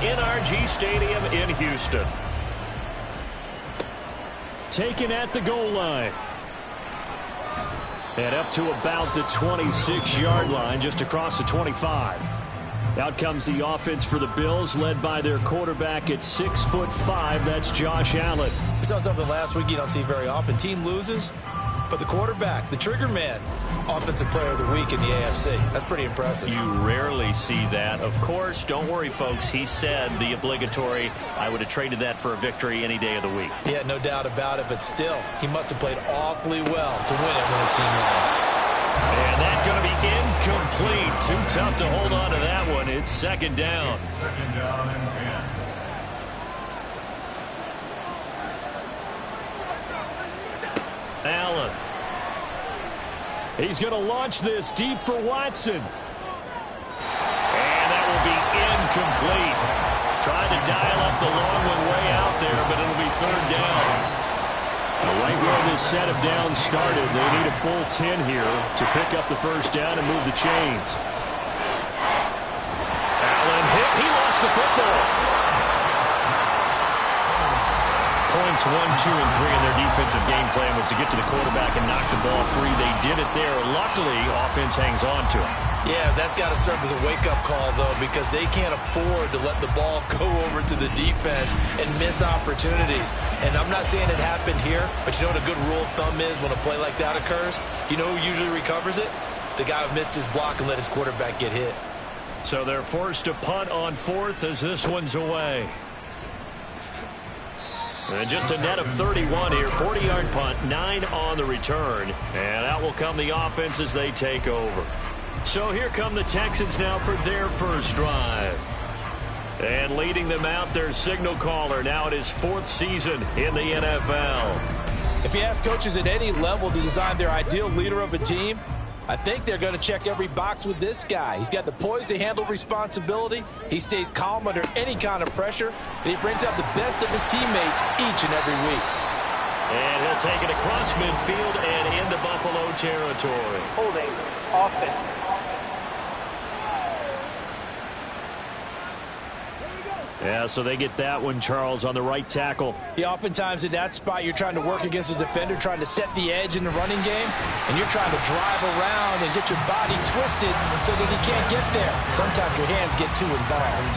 NRG Stadium in Houston. Taken at the goal line. And up to about the 26-yard line, just across the 25. Out comes the offense for the Bills, led by their quarterback at 6'5". That's Josh Allen. We saw something last week you don't see very often. Team loses, but the quarterback, the trigger man, offensive player of the week in the AFC. That's pretty impressive. You rarely see that. Of course, don't worry, folks. He said the obligatory, I would have traded that for a victory any day of the week. Yeah, no doubt about it, but still, he must have played awfully well to win it when his team lost. And that's going to be incomplete. Too tough to hold on to that one. It's second down. Second down and 10. Allen. He's going to launch this deep for Watson. And that will be incomplete. Trying to dial up the long one way out there, but it'll be third down. Right where this set of downs started, they need a full 10 here to pick up the first down and move the chains. Allen hit. He lost the football. Points 1, 2, and 3 in their defensive game plan was to get to the quarterback and knock the ball free. They did it there. Luckily, offense hangs on to it. Yeah, that's got to serve as a wake-up call, though, because they can't afford to let the ball go over to the defense and miss opportunities. And I'm not saying it happened here, but you know what a good rule of thumb is when a play like that occurs? You know who usually recovers it? The guy who missed his block and let his quarterback get hit. So they're forced to punt on fourth as this one's away. And just a net of 31 here. 40-yard punt, 9 on the return. And out will come the offense as they take over. So here come the Texans now for their first drive. And leading them out, their signal caller, now at his 4th season in the NFL. If you ask coaches at any level to design their ideal leader of a team, I think they're going to check every box with this guy. He's got the poise to handle responsibility. He stays calm under any kind of pressure, and he brings out the best of his teammates each and every week. And he'll take it across midfield and into Buffalo territory. Holding offense. Yeah, so they get that one, Charles, on the right tackle. Yeah, oftentimes in that spot, you're trying to work against a defender, trying to set the edge in the running game, and you're trying to drive around and get your body twisted so that he can't get there. Sometimes your hands get too involved.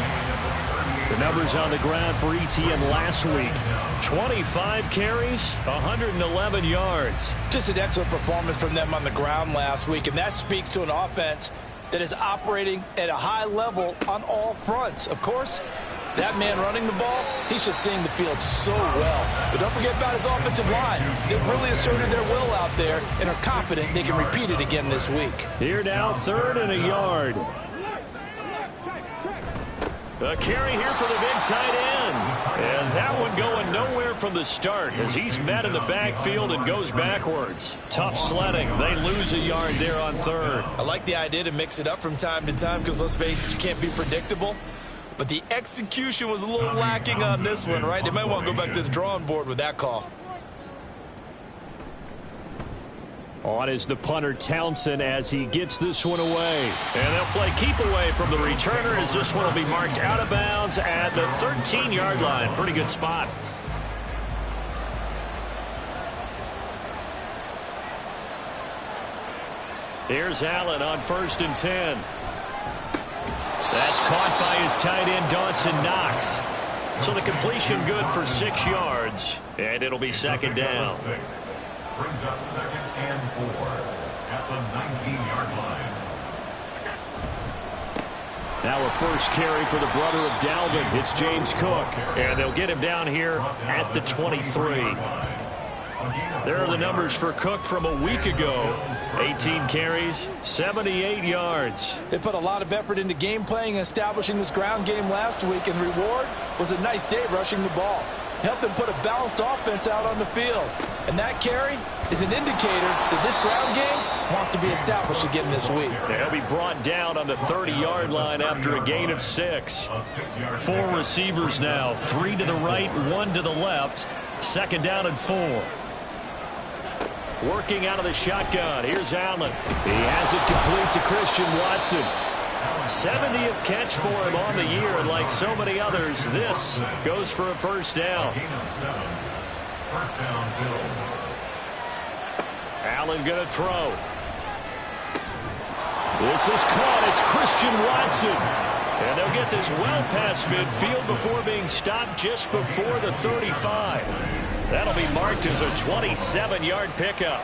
The numbers on the ground for ETN last week. 25 carries, 111 yards. Just an excellent performance from them on the ground last week, and that speaks to an offense that is operating at a high level on all fronts. Of course, that man running the ball, he's just seeing the field so well. But don't forget about his offensive line. They've really asserted their will out there and are confident they can repeat it again this week. Here now, 3rd and a yard. A carry here for the big tight end. And that one going nowhere from the start as he's met in the backfield and goes backwards. Tough sledding. They lose a yard there on 3rd. I like the idea to mix it up from time to time because, let's face it, you can't be predictable. But the execution was a little lacking on this one, right? They might want to go back to the drawing board with that call. On is the punter, Townsend, as he gets this one away. And they'll play keep away from the returner as this one will be marked out of bounds at the 13-yard line. Pretty good spot. Here's Allen on 1st and 10. That's caught by his tight end, Dawson Knox. So the completion good for 6 yards, and it'll be second down. Brings up 2nd and 4 at the 19-yard line. Now a first carry for the brother of Dalvin. It's James Cook, and they'll get him down here at the 23. There are the numbers for Cook from a week ago. 18 carries, 78 yards. They put a lot of effort into game playing and establishing this ground game last week, and reward was a nice day rushing the ball. Helped them put a balanced offense out on the field. And that carry is an indicator that this ground game wants to be established again this week. They'll be brought down on the 30-yard line after a gain of 6. 4 receivers now, 3 to the right, 1 to the left. Second down and 4. Working out of the shotgun. Here's Allen. He has it complete to Christian Watson. 70th catch for him on the year, and like so many others, this goes for a first down. Gain of 7. First down, Bills. Allen going to throw. This is caught. It's Christian Watson. And they'll get this well past midfield before being stopped just before the 35. That'll be marked as a 27-yard pickup.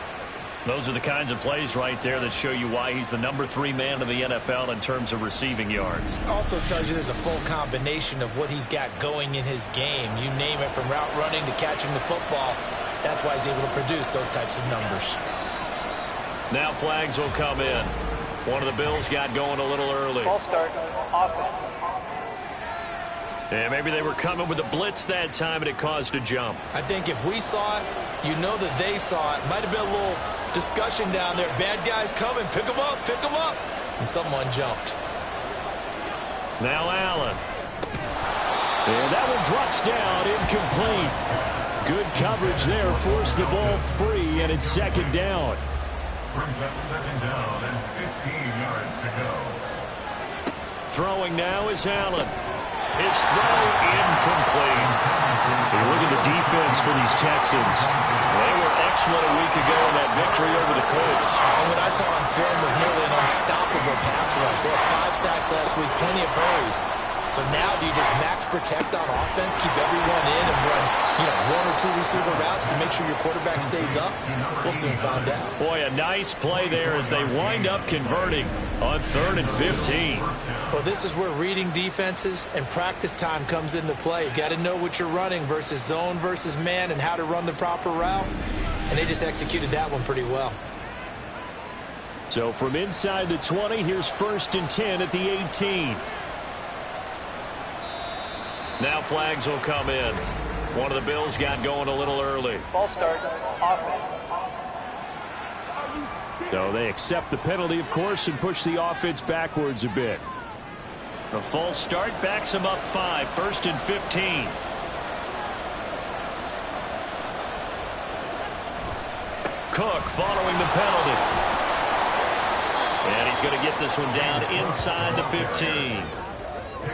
Those are the kinds of plays right there that show you why he's the number 3 man in the NFL in terms of receiving yards. Also tells you there's a full combination of what he's got going in his game. You name it, from route running to catching the football. That's why he's able to produce those types of numbers. Now flags will come in. One of the Bills got going a little early. Ball start, offense. And maybe they were coming with a blitz that time, and it caused a jump. I think if we saw it, you know that they saw it. Might have been a little discussion down there. Bad guys coming. Pick them up. Pick them up. And someone jumped. Now Allen. And that one drops down, incomplete. Good coverage there. Forced the ball free, and it's second down. Brings up second down and 15 yards to go. Throwing now is Allen. His throw incomplete. Hey, look at the defense for these Texans. They were excellent a week ago in that victory over the Colts. And what I saw on film was nearly an unstoppable pass rush. They had 5 sacks last week, plenty of hurries. So now do you just max protect on offense, keep everyone in, and run, 1 or 2 receiver routes to make sure your quarterback stays up? We'll soon find out. Boy, a nice play there as they wind up converting on 3rd and 15. Well, this is where reading defenses and practice time comes into play. You've got to know what you're running versus zone versus man and how to run the proper route. And they just executed that one pretty well. So from inside the 20, here's 1st and 10 at the 18. Now flags will come in. One of the Bills got going a little early. Ball start, offense. So they accept the penalty, of course, and push the offense backwards a bit. The false start backs them up 5, 1st and 15. Cook following the penalty. And he's going to get this one down inside the 15.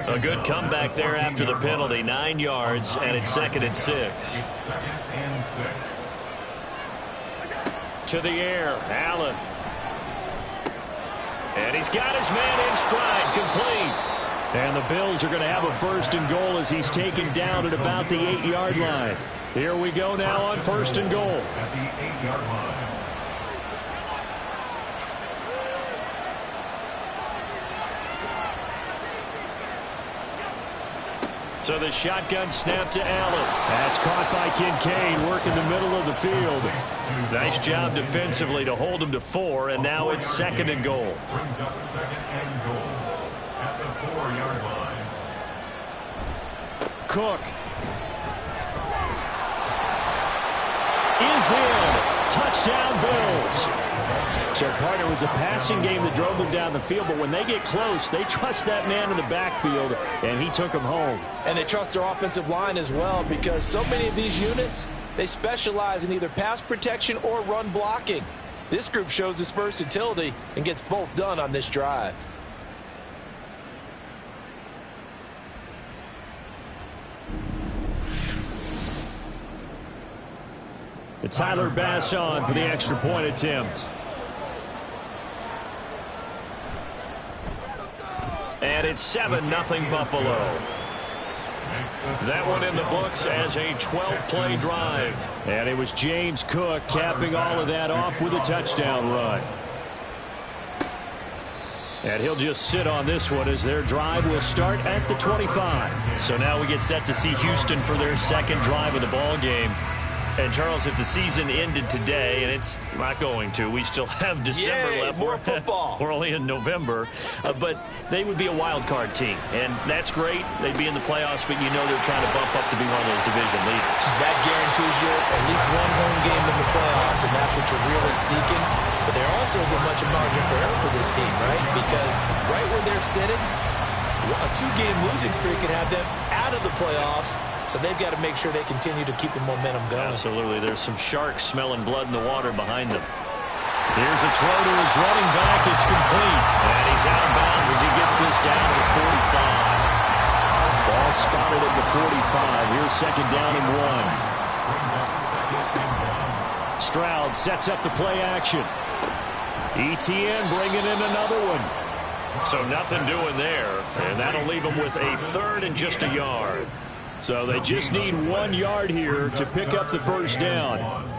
A good comeback there after the penalty. 9 yards, and it's 2nd and 6. It's 2nd and 6. To the air, Allen. And he's got his man in stride, complete. And the Bills are going to have a 1st and goal as he's taken down at about the 8-yard line. Here we go now on 1st and goal. At the 8-yard line. So the shotgun snap to Allen. That's caught by Kincaid, working the middle of the field. Nice job defensively to hold him to 4, and now it's 2nd and goal. Brings up 2nd and goal at the 4-yard line. Cook is in. Touchdown, Bills. So, partner, it was a passing game that drove them down the field, but when they get close, they trust that man in the backfield, and he took them home. And they trust their offensive line as well, because so many of these units, they specialize in either pass protection or run blocking. This group shows its versatility and gets both done on this drive. It's Tyler Bass on for the extra point attempt. And it's 7-0 Buffalo. That one in the books as a 12-play drive. And it was James Cook capping all of that off with a touchdown run. And he'll just sit on this one as their drive will start at the 25. So now we get set to see Houston for their 2nd drive of the ball game. And, Charles, if the season ended today, and it's not going to, we still have December left. More football. We're only in November. But they would be a wild card team. And that's great. They'd be in the playoffs, but you know they're trying to bump up to be one of those division leaders. That guarantees you at least one home game in the playoffs, and that's what you're really seeking. But there also isn't much margin for error for this team, right? Because right where they're sitting, a 2-game losing streak could have them out of the playoffs. So they've got to make sure they continue to keep the momentum going. Absolutely. There's some sharks smelling blood in the water behind them. Here's a throw to his running back. It's complete. And he's out of bounds as he gets this down to the 45. Ball spotted at the 45. Here's second down and 1. Stroud sets up the play action. ETN bringing in another one. So nothing doing there. And that'll leave them with a third and just a yard. So they just need 1 yard here to pick up the first down.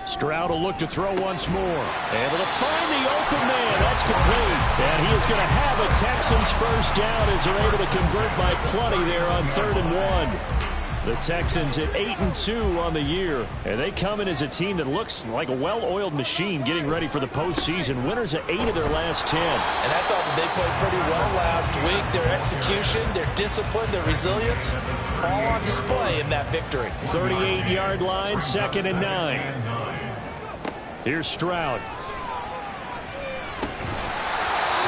Stroud will look to throw once more. Able to find the open man. That's complete. And he is going to have a Texans first down as they're able to convert by plenty there on 3rd and 1. The Texans at 8-2 on the year. And they come in as a team that looks like a well-oiled machine getting ready for the postseason. Winners at 8 of their last 10. And I thought that they played pretty well last week. Their execution, their discipline, their resilience, all on display in that victory. 38-yard line, 2nd and 9. Here's Stroud.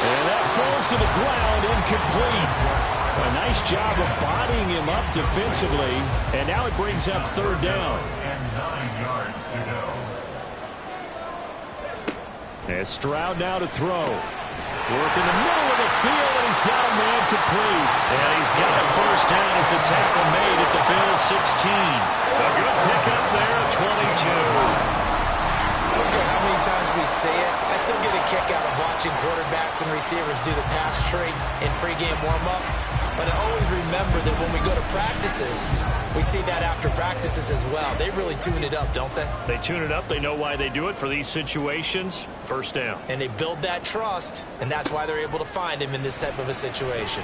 And that falls to the ground, incomplete. A nice job of bodying him up defensively. And now it brings up 3rd down. And 9 yards to go. And Stroud now to throw. Work in the middle of the field, and he's got a man complete. And he's got a first down as the tackle made at the Bills 16. A good pickup there at 22. I don't care how many times we say it, I still get a kick out of watching quarterbacks and receivers do the pass tree in pregame warm-up. But I always remember that when we go to practices, we see that after practices as well. They really tune it up, don't they? They tune it up. They know why they do it for these situations. First down. And they build that trust, and that's why they're able to find him in this type of a situation.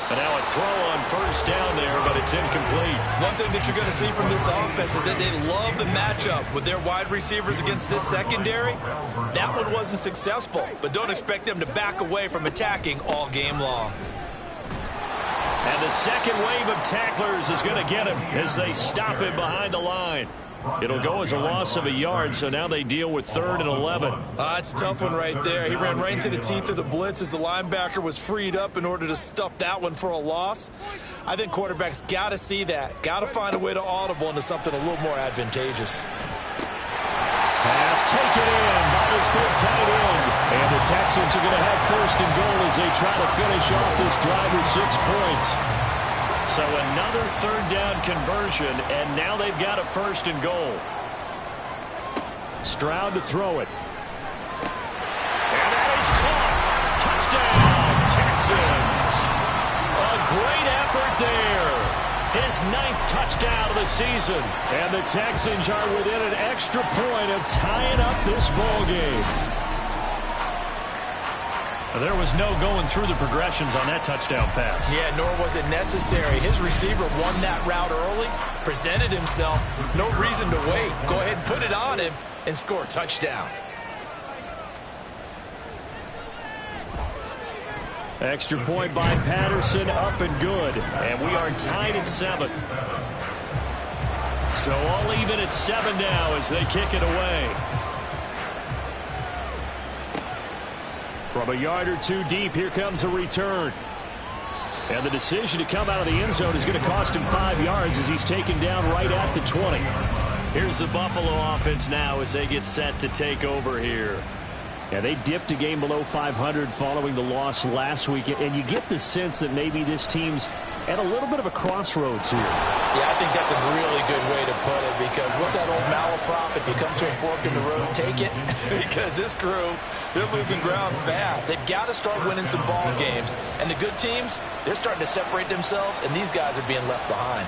And now a throw on first down there, but it's incomplete. One thing that you're going to see from this offense is that they love the matchup with their wide receivers against this secondary. That one wasn't successful, but don't expect them to back away from attacking all game long. And the second wave of tacklers is going to get him as they stop him behind the line. It'll go as a loss of a yard, so now they deal with 3rd and 11. It's a tough one right there. He ran right into the teeth of the blitz as the linebacker was freed up in order to stuff that one for a loss. I think quarterbacks got to see that, got to find a way to audible into something a little more advantageous. Pass taken in by this big tight end. And the Texans are going to have 1st and goal as they try to finish off this drive with 6 points. So another 3rd down conversion, and now they've got a 1st and goal. Stroud to throw it. And that is caught. Touchdown, Texans. A great effort there. His 9th touchdown of the season. And the Texans are within an extra point of tying up this ball game. There was no going through the progressions on that touchdown pass. Yeah, nor was it necessary. His receiver won that route early, presented himself. No reason to wait. Go ahead and put it on him and score a touchdown. Extra point by Patterson, up and good. And we are tied at 7. So all even at 7 now as they kick it away. From a yard or 2 deep, here comes a return. And the decision to come out of the end zone is going to cost him 5 yards as he's taken down right at the 20. Here's the Buffalo offense now as they get set to take over here. Yeah, they dipped a game below 500 following the loss last week, and you get the sense that maybe this team's at a little bit of a crossroads here. Yeah, I think that's a really good way to put it, because what's that old malaprop? If you come to a fork in the road, take it. Because this crew, they're losing ground fast. They've got to start winning some ball games. And the good teams, they're starting to separate themselves, and these guys are being left behind.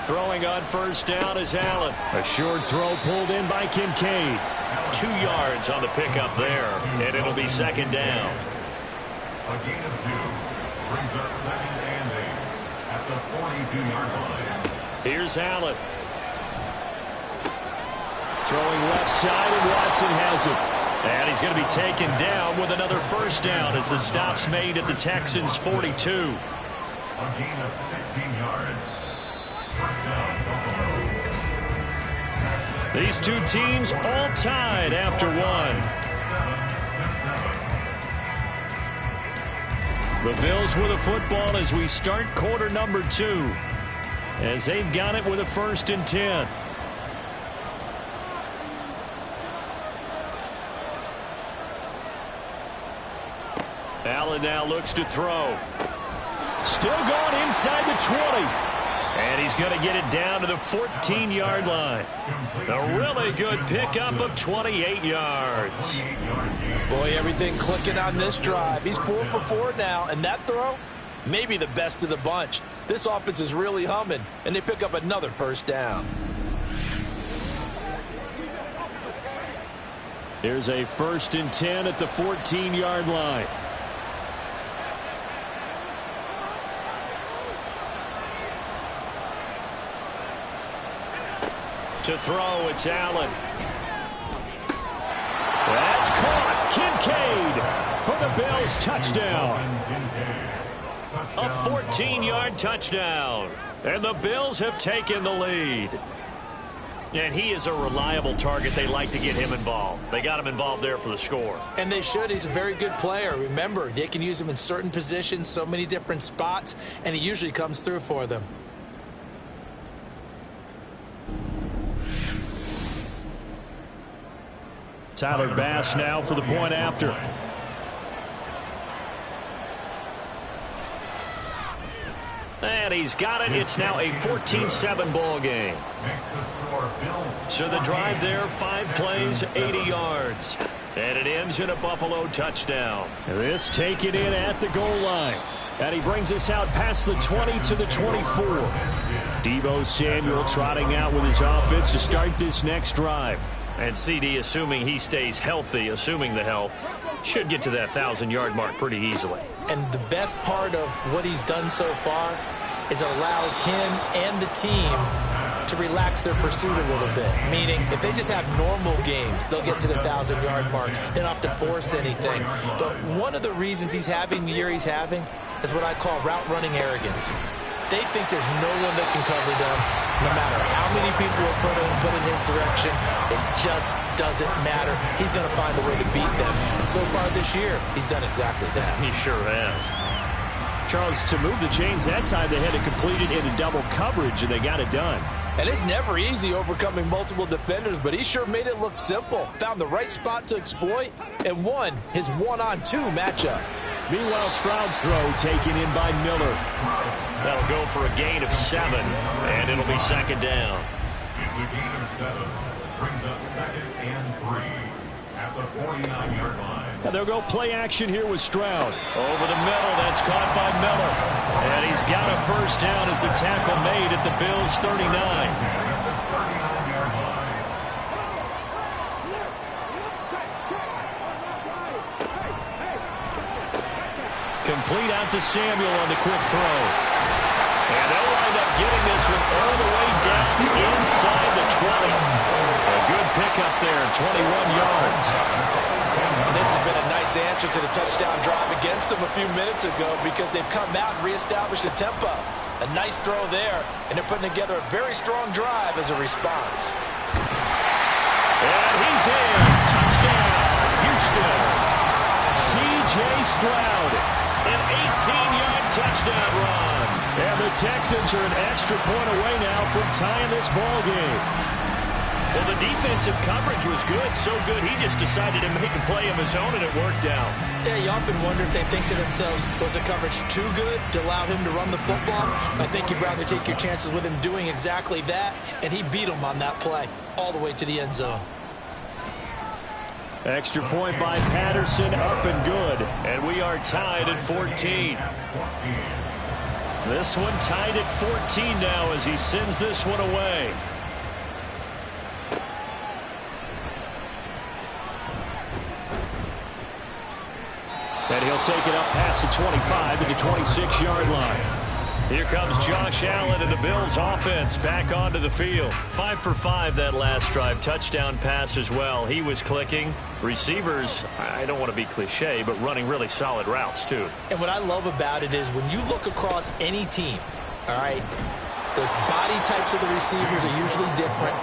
Throwing on first down is Allen. A short throw pulled in by Kincaid. 2 yards on the pickup there, and it'll be 2nd down. A gain of 2 brings up 2nd and 8 at the 42-yard line. Here's Allen. Throwing left side, and Watson has it. And he's going to be taken down with another first down as the stop's made at the Texans' 42. A gain of 16 yards. First down, Buffalo. These two teams all tied after 1. 7-7. The Bills with a football as we start quarter number 2. as they've got it with a 1st and 10. Allen now looks to throw. Still going inside the 20. And he's going to get it down to the 14-yard line. A really good pickup of 28 yards. Boy, everything clicking on this drive. He's 4 for 4 now, and that throw, maybe the best of the bunch. This offense is really humming, and they pick up another 1st down. Here's a 1st and 10 at the 14-yard line. To throw, it's Allen. That's caught. Kincaid for the Bills, touchdown. A 14-yard touchdown. And the Bills have taken the lead. And he is a reliable target. They like to get him involved. They got him involved there for the score. And they should. He's a very good player. Remember, they can use him in certain positions, so many different spots, and he usually comes through for them. Tyler Bass now for the point after. And he's got it. It's now a 14-7 ball game. So the drive there, 5 plays, 80 yards. And it ends in a Buffalo touchdown. This taken in at the goal line. And he brings us out past the 20 to the 24. Deebo Samuel trotting out with his offense to start this next drive. And CD, assuming he stays healthy, assuming the health, should get to that 1,000-yard mark pretty easily. And the best part of what he's done so far is it allows him and the team to relax their pursuit a little bit. Meaning, if they just have normal games, they'll get to the 1,000-yard mark. They don't have to force anything. But one of the reasons he's having the year he's having is what I call route running arrogance. They think there's no one that can cover them. No matter how many people are put in his direction, it just doesn't matter. He's going to find a way to beat them. And so far this year, he's done exactly that. He sure has. Charles, to move the chains that time, they had to complete it in a double coverage, and they got it done. And it's never easy overcoming multiple defenders, but he sure made it look simple. Found the right spot to exploit and won his 1-on-2 matchup. Meanwhile, Stroud's throw taken in by Miller. That'll go for a gain of 7, and it'll be 2nd down. It's a gain of 7. Brings up 2nd and 3 at the 49-yard line. And they'll go play action here with Stroud. Over the middle, that's caught by Miller. And he's got a 1st down as the tackle made at the Bills' 39. Complete out to Samuel on the quick throw. And they'll wind up getting this one all the way down inside the 20. A good pickup there, 21 yards. And this has been a nice answer to the touchdown drive against them a few minutes ago because they've come out and reestablished the tempo. A nice throw there, and they're putting together a very strong drive as a response. And he's in. Touchdown, Houston. C.J. Stroud. An 18-yard touchdown run. And the Texans are an extra point away now from tying this ball game. Well, the defensive coverage was good, so good he just decided to make a play of his own, and it worked out. Yeah, you often wonder if they think to themselves, was the coverage too good to allow him to run the football? I think you'd rather take your chances with him doing exactly that, and he beat him on that play all the way to the end zone. Extra point by Patterson, up and good. And we are tied at 14. This one tied at 14 now as he sends this one away. And he'll take it up past the 25 to the 26-yard line. Here comes Josh Allen and the Bills offense back onto the field. 5 for 5 that last drive. Touchdown pass as well. He was clicking. Receivers, I don't want to be cliche, but running really solid routes too. And what I love about it is when you look across any team, all right, those body types of the receivers are usually different.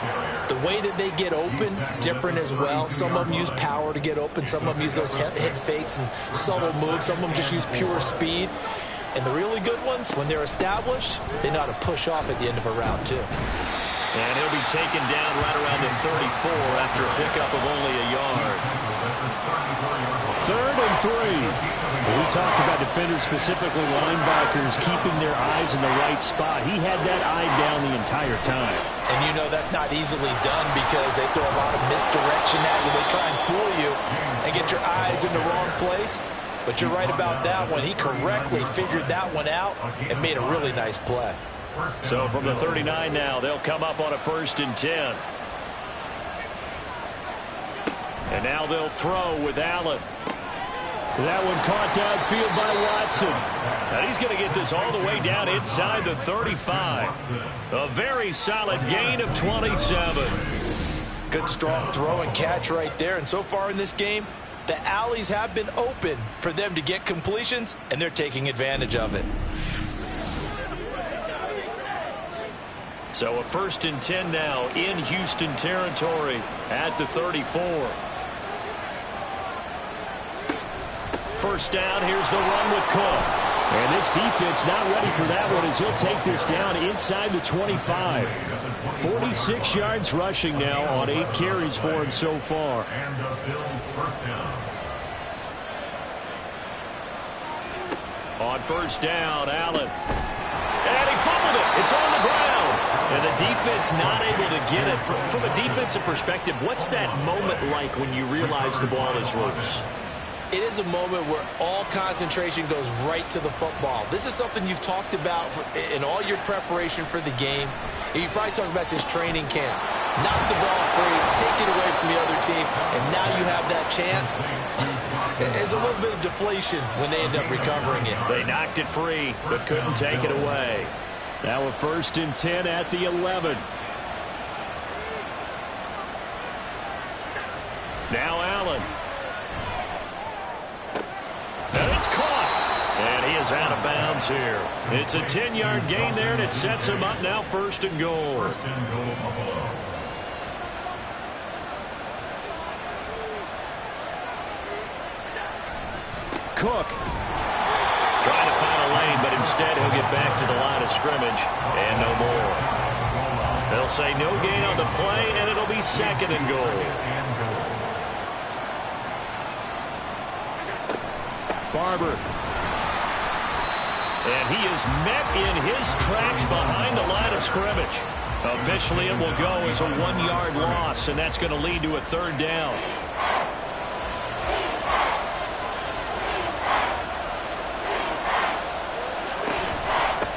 The way that they get open, different as well. Some of them use power to get open. Some of them use those hit fakes and subtle moves. Some of them just use pure speed. And the really good ones, when they're established, they know how to push off at the end of a round, too. And he'll be taken down right around the 34 after a pickup of only a yard. 3rd and 3. We talked about defenders, specifically linebackers, keeping their eyes in the right spot. He had that eye down the entire time. And you know that's not easily done because they throw a lot of misdirection at you. They try and fool you and get your eyes in the wrong place. But you're right about that one. He correctly figured that one out and made a really nice play. So from the 39 now, they'll come up on a 1st and 10. And now they'll throw with Allen. That one caught downfield by Watson. And he's going to get this all the way down inside the 35. A very solid gain of 27. Good, strong throw and catch right there. And so far in this game, the alleys have been open for them to get completions, and they're taking advantage of it. So a 1st and 10 now in Houston territory at the 34. First down, here's the run with Cook. And this defense not ready for that one as he'll take this down inside the 25. 46 yards rushing now on 8 carries for him so far. And the Bills' first down. On first down, Allen. And he fumbled it. It's on the ground. And the defense not able to get it. From a defensive perspective, what's that moment like when you realize the ball is loose? It is a moment where all concentration goes right to the football. This is something you've talked about in all your preparation for the game. And you probably talked about since training camp. Knock the ball free, take it away from the other team, and now you have that chance. There's a little bit of deflation when they end up recovering it. They knocked it free, but couldn't take it away. Now a 1st and 10 at the 11. Now Allen. And it's caught. And he is out of bounds here. It's a 10-yard gain there, and it sets him up now 1st and goal. 1st and goal, Buffalo. Cook. Trying to find a lane, but instead he'll get back to the line of scrimmage and no more. They'll say no gain on the play, and it'll be 2nd and goal. Barber. And he is met in his tracks behind the line of scrimmage. Officially, it will go as a 1-yard loss, and that's going to lead to a 3rd down.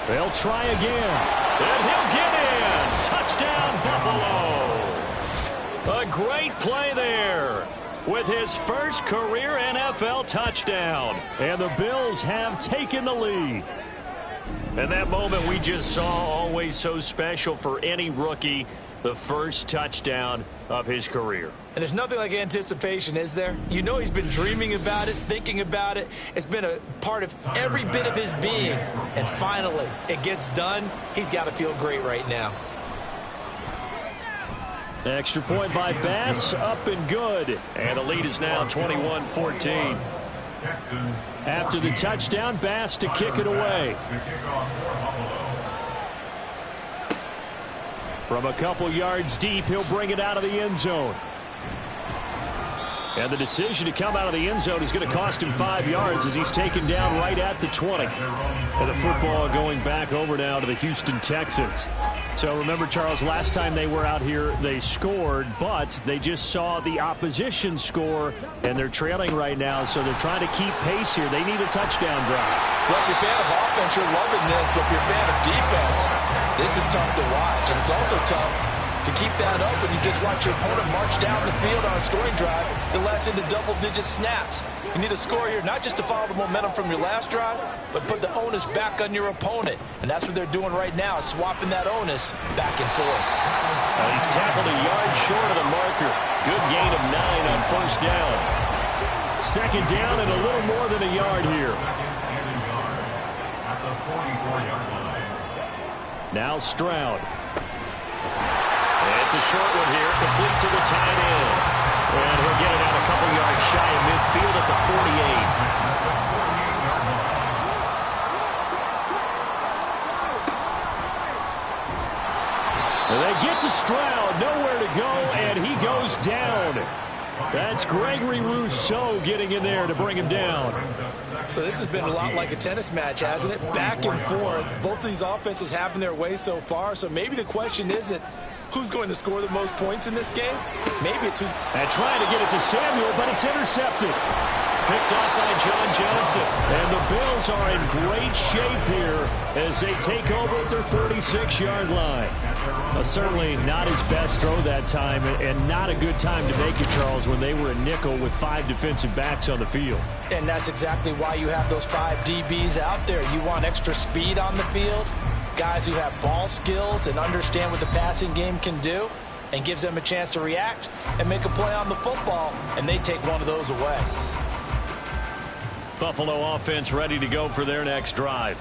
They'll try again. And he'll get in. Touchdown, Buffalo. A great play there with his first career NFL touchdown. And the Bills have taken the lead. And that moment we just saw, always so special for any rookie, the first touchdown of his career. And there's nothing like anticipation, is there? You know he's been dreaming about it, thinking about it. It's been a part of every bit of his being. And finally, it gets done. He's got to feel great right now. Extra point by Bass, up and good. And the lead is now 21-14. After the touchdown, Bass to kick it away. From a couple yards deep, he'll bring it out of the end zone. And the decision to come out of the end zone is going to cost him 5 yards as he's taken down right at the 20. And the football going back over now to the Houston Texans. So remember, Charles, last time they were out here, they scored, but they just saw the opposition score, and they're trailing right now, so they're trying to keep pace here. They need a touchdown drive. Well, if you're a fan of offense, you're loving this, but if you're a fan of defense, this is tough to watch, and it's also tough to keep that up when you just watch your opponent march down the field on a scoring drive that lasts into double-digit snaps. You need a score here, not just to follow the momentum from your last drive, but put the onus back on your opponent. And that's what they're doing right now, swapping that onus back and forth. He's tackled a yard short of the marker. Good gain of 9 on first down. 2nd down and a little more than a yard here. At the 44-yard line. Now Stroud. It's a short one here, complete to the tight end. And he'll get it out a couple yards shy of midfield at the 48. And they get to Stroud, nowhere to go, and he goes down. That's Gregory Rousseau getting in there to bring him down. So this has been a lot like a tennis match, hasn't it? Back and forth. Both of these offenses having their way so far. So maybe the question isn't who's going to score the most points in this game. Maybe it's who's... And trying to get it to Samuel, but it's intercepted. Picked off by John Johnson. And the Bills are in great shape here as they take over at their 46-yard line. Certainly not his best throw that time, and not a good time to make it, Charles, when they were a nickel with 5 defensive backs on the field. And that's exactly why you have those 5 DBs out there. You want extra speed on the field, guys who have ball skills and understand what the passing game can do, and gives them a chance to react and make a play on the football, and they take one of those away. Buffalo offense ready to go for their next drive.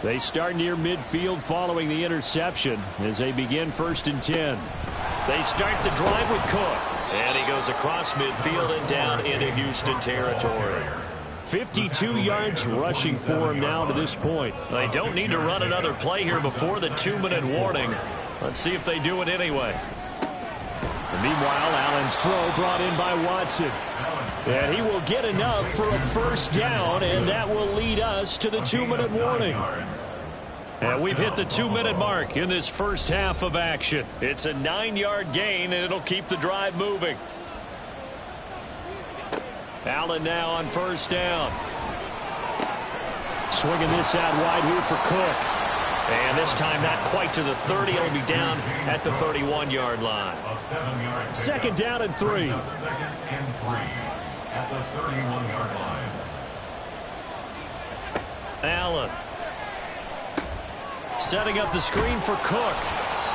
They start near midfield following the interception as they begin 1st and 10. They start the drive with Cook. And he goes across midfield and down into Houston territory. 52 yards rushing for him now to this point. They don't need to run another play here before the 2-minute warning. Let's see if they do it anyway. And meanwhile, Allen's throw brought in by Watson. And he will get enough for a 1st down, and that will lead us to the 2-minute warning. And we've hit the 2-minute mark in this first half of action. It's a 9-yard gain, and it'll keep the drive moving. Allen now on 1st down. Swinging this out wide here for Cook. And this time not quite to the 30. It'll be down at the 31-yard line. 2nd down and 3. 2nd and 3 at the 31-yard line. Allen. Setting up the screen for Cook.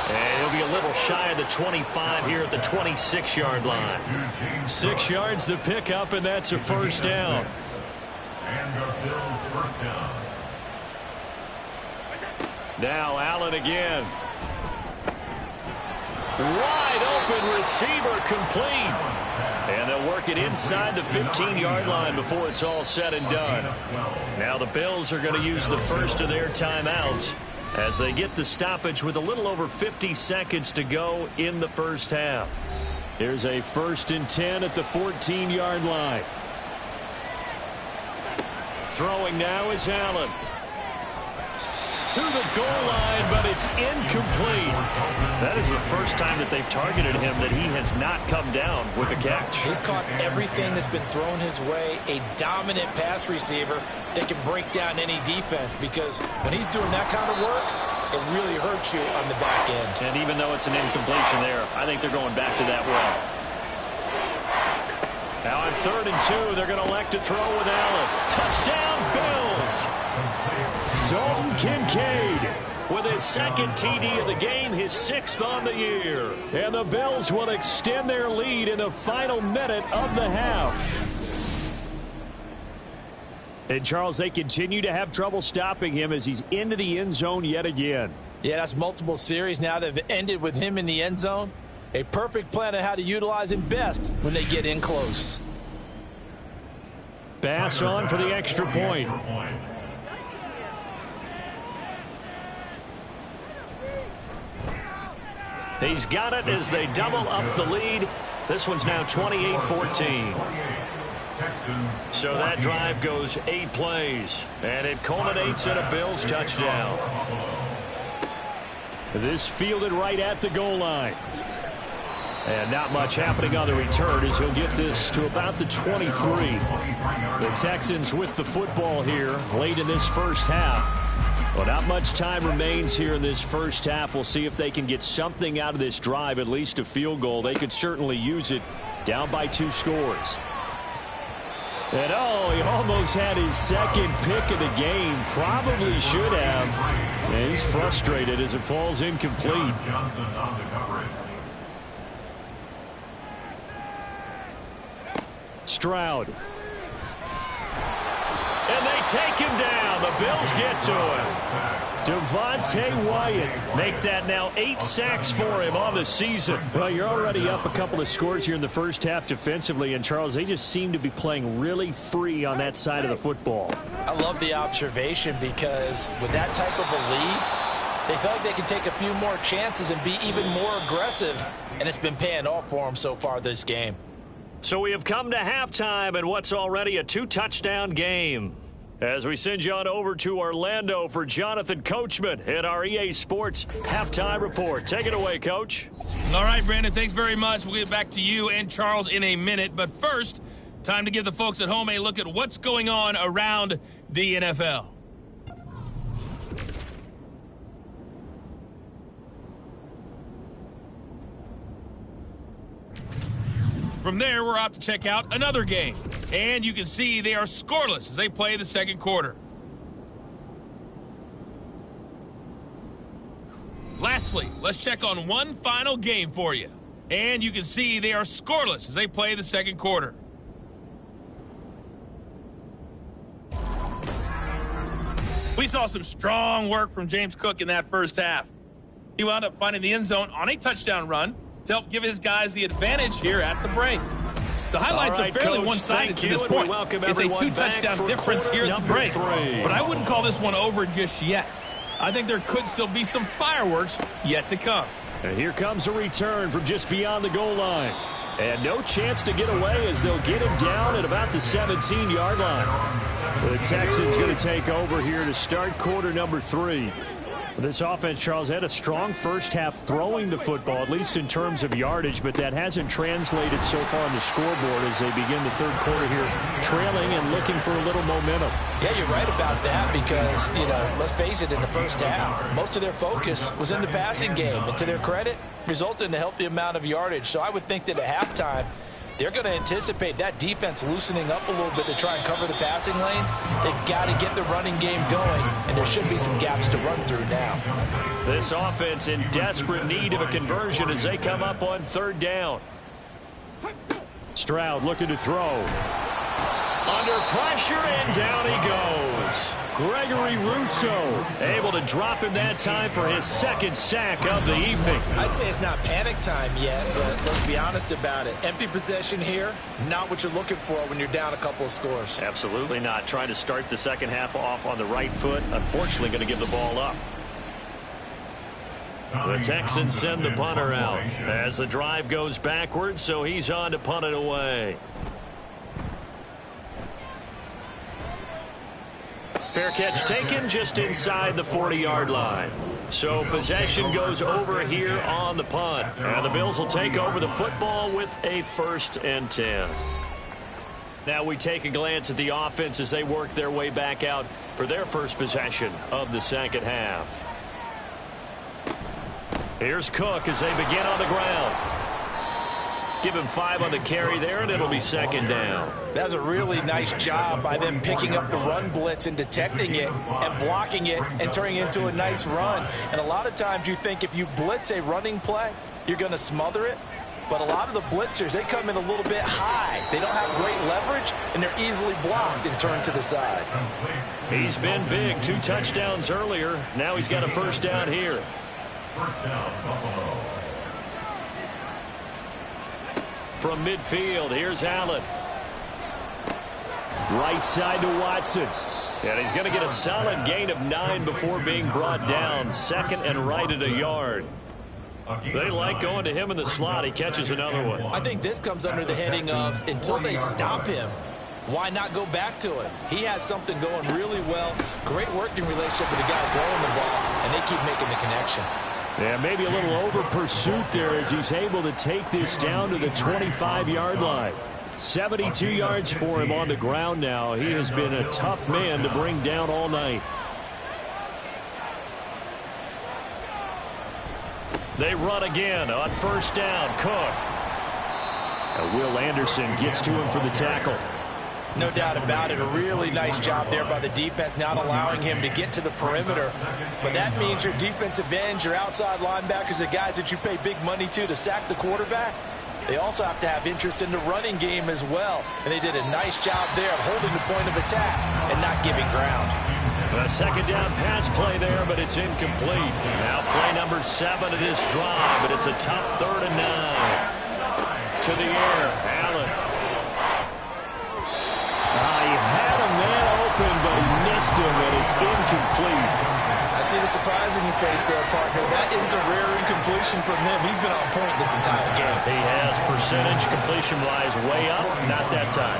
And he'll be a little shy of the 25 here at the 26-yard line. 6 yards the pickup, and that's a 1st down. And the Bills' 1st down. Now Allen again. Wide open receiver complete. And they'll work it inside the 15-yard line before it's all said and done. Now the Bills are going to use the first of their timeouts as they get the stoppage with a little over 50 seconds to go in the first half. Here's a 1st and 10 at the 14-yard line. Throwing now is Allen. To the goal line, but it's incomplete. That is the first time that they've targeted him that he has not come down with a catch. He's caught everything that's been thrown his way. A dominant pass receiver that can break down any defense, because when he's doing that kind of work, it really hurts you on the back end. And even though it's an incompletion there, I think they're going back to that well. Now on 3rd and 2, they're going to elect to throw with Allen. Touchdown, Bills! Dalton Kincaid with his 2nd TD of the game, his 6th on the year. And the Bills will extend their lead in the final minute of the half. And Charles, they continue to have trouble stopping him as he's into the end zone yet again. Yeah, that's multiple series now that have ended with him in the end zone. A perfect plan on how to utilize him best when they get in close. Bass on for the extra point. He's got it as they double up the lead. This one's now 28-14. So that drive goes 8 plays, and it culminates in a Bills touchdown. This fielded right at the goal line. And not much happening on the return as he'll get this to about the 23. The Texans with the football here late in this first half. Well, not much time remains here in this first half. We'll see if they can get something out of this drive, at least a field goal. They could certainly use it down by 2 scores. And oh, he almost had his 2nd pick of the game. Probably should have. And he's frustrated as it falls incomplete. Stroud. And they take him down. The Bills get to him. Devontae Wyatt make that now 8 sacks for him on the season. Well, you're already up a couple of scores here in the first half defensively, and Charles, they just seem to be playing really free on that side of the football. I love the observation, because with that type of a lead, they feel like they can take a few more chances and be even more aggressive, and it's been paying off for them so far this game. So we have come to halftime in what's already a 2-touchdown game. As we send you on over to Orlando for Jonathan Coachman in our EA Sports Halftime Report. Take it away, Coach. All right, Brandon, thanks very much. We'll get back to you and Charles in a minute. But first, time to give the folks at home a look at what's going on around the NFL. From there, we're off to check out another game. And you can see they are scoreless as they play the second quarter. Lastly, let's check on one final game for you. And you can see they are scoreless as they play the second quarter. We saw some strong work from James Cook in that first half. He wound up finding the end zone on a touchdown run to help give his guys the advantage here at the break. The highlights are fairly one-sided to this point. It's a 2-touchdown difference here at the break. But I wouldn't call this one over just yet. I think there could still be some fireworks yet to come. And here comes a return from just beyond the goal line. And no chance to get away as they'll get him down at about the 17-yard line. The Texans going to take over here to start quarter number 3. This offense, Charles, had a strong first half throwing the football, at least in terms of yardage, but that hasn't translated so far on the scoreboard as they begin the third quarter here, trailing and looking for a little momentum. Yeah, you're right about that because, let's face it, in the first half, most of their focus was in the passing game. And to their credit, resulted in a healthy amount of yardage. So I would think that at halftime, they're going to anticipate that defense loosening up a little bit to try and cover the passing lanes. They've got to get the running game going, and there should be some gaps to run through now. This offense in desperate need of a conversion as they come up on third down. Stroud looking to throw. Under pressure, and down he goes. Gregory Rousseau able to drop him that time for his second sack of the evening. I'd say it's not panic time yet, but let's be honest about it. Empty possession here, not what you're looking for when you're down a couple of scores. Absolutely not. Trying to start the second half off on the right foot. Unfortunately, going to give the ball up. The Texans send the punter out as the drive goes backwards, so he's on to punt it away. Fair catch taken just inside the 40-yard line. So possession goes over here on the punt. And the Bills will take over the football with a 1st and 10. Now we take a glance at the offense as they work their way back out for their first possession of the second half. Here's Cook as they begin on the ground. Give him 5 on the carry there, and it'll be second down. That's a really nice job by them picking up the run blitz and detecting it and blocking it and turning it into a nice run. And a lot of times you think if you blitz a running play, you're going to smother it. But a lot of the blitzers, they come in a little bit high. They don't have great leverage, and they're easily blocked and turned to the side. He's been big. 2 touchdowns earlier. Now he's got a first down here. First down, Buffalo. From midfield, here's Allen. Right side to Watson. And he's going to get a solid gain of 9 before being brought down. Second and right at a yard. They like going to him in the slot. He catches another one. I think this comes under the heading of until they stop him, why not go back to him? He has something going really well. Great working relationship with the guy throwing the ball, and they keep making the connection. Yeah, maybe a little over pursuit there as he's able to take this down to the 25-yard line. 72 yards for him on the ground now. He has been a tough man to bring down all night. They run again on first down. Cook. And Will Anderson gets to him for the tackle. No doubt about it. A really nice job there by the defense, not allowing him to get to the perimeter. But that means your defensive ends, your outside linebackers, the guys that you pay big money to sack the quarterback, they also have to have interest in the running game as well. And they did a nice job there of holding the point of attack and not giving ground. A second down pass play there, but it's incomplete. Now play number 7 of this drive, but it's a tough 3rd and 9. To the air, Allen. He had a man open, but he missed him, and it's incomplete. I see the surprise in your face there, partner. That is a rare incompletion from him. He's been on point this entire game. He has percentage completion-wise way up. Not that time.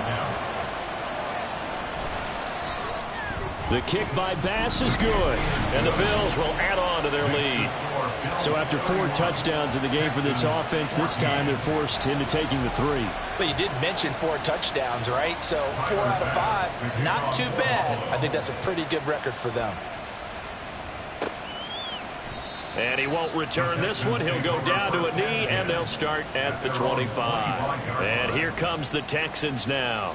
The kick by Bass is good, and the Bills will add on to their lead. So after 4 touchdowns in the game for this offense, this time they're forced into taking the 3. But you did mention 4 touchdowns, right? So 4 out of 5, not too bad. I think that's a pretty good record for them. And he won't return this one. He'll go down to a knee, and they'll start at the 25. And here comes the Texans now.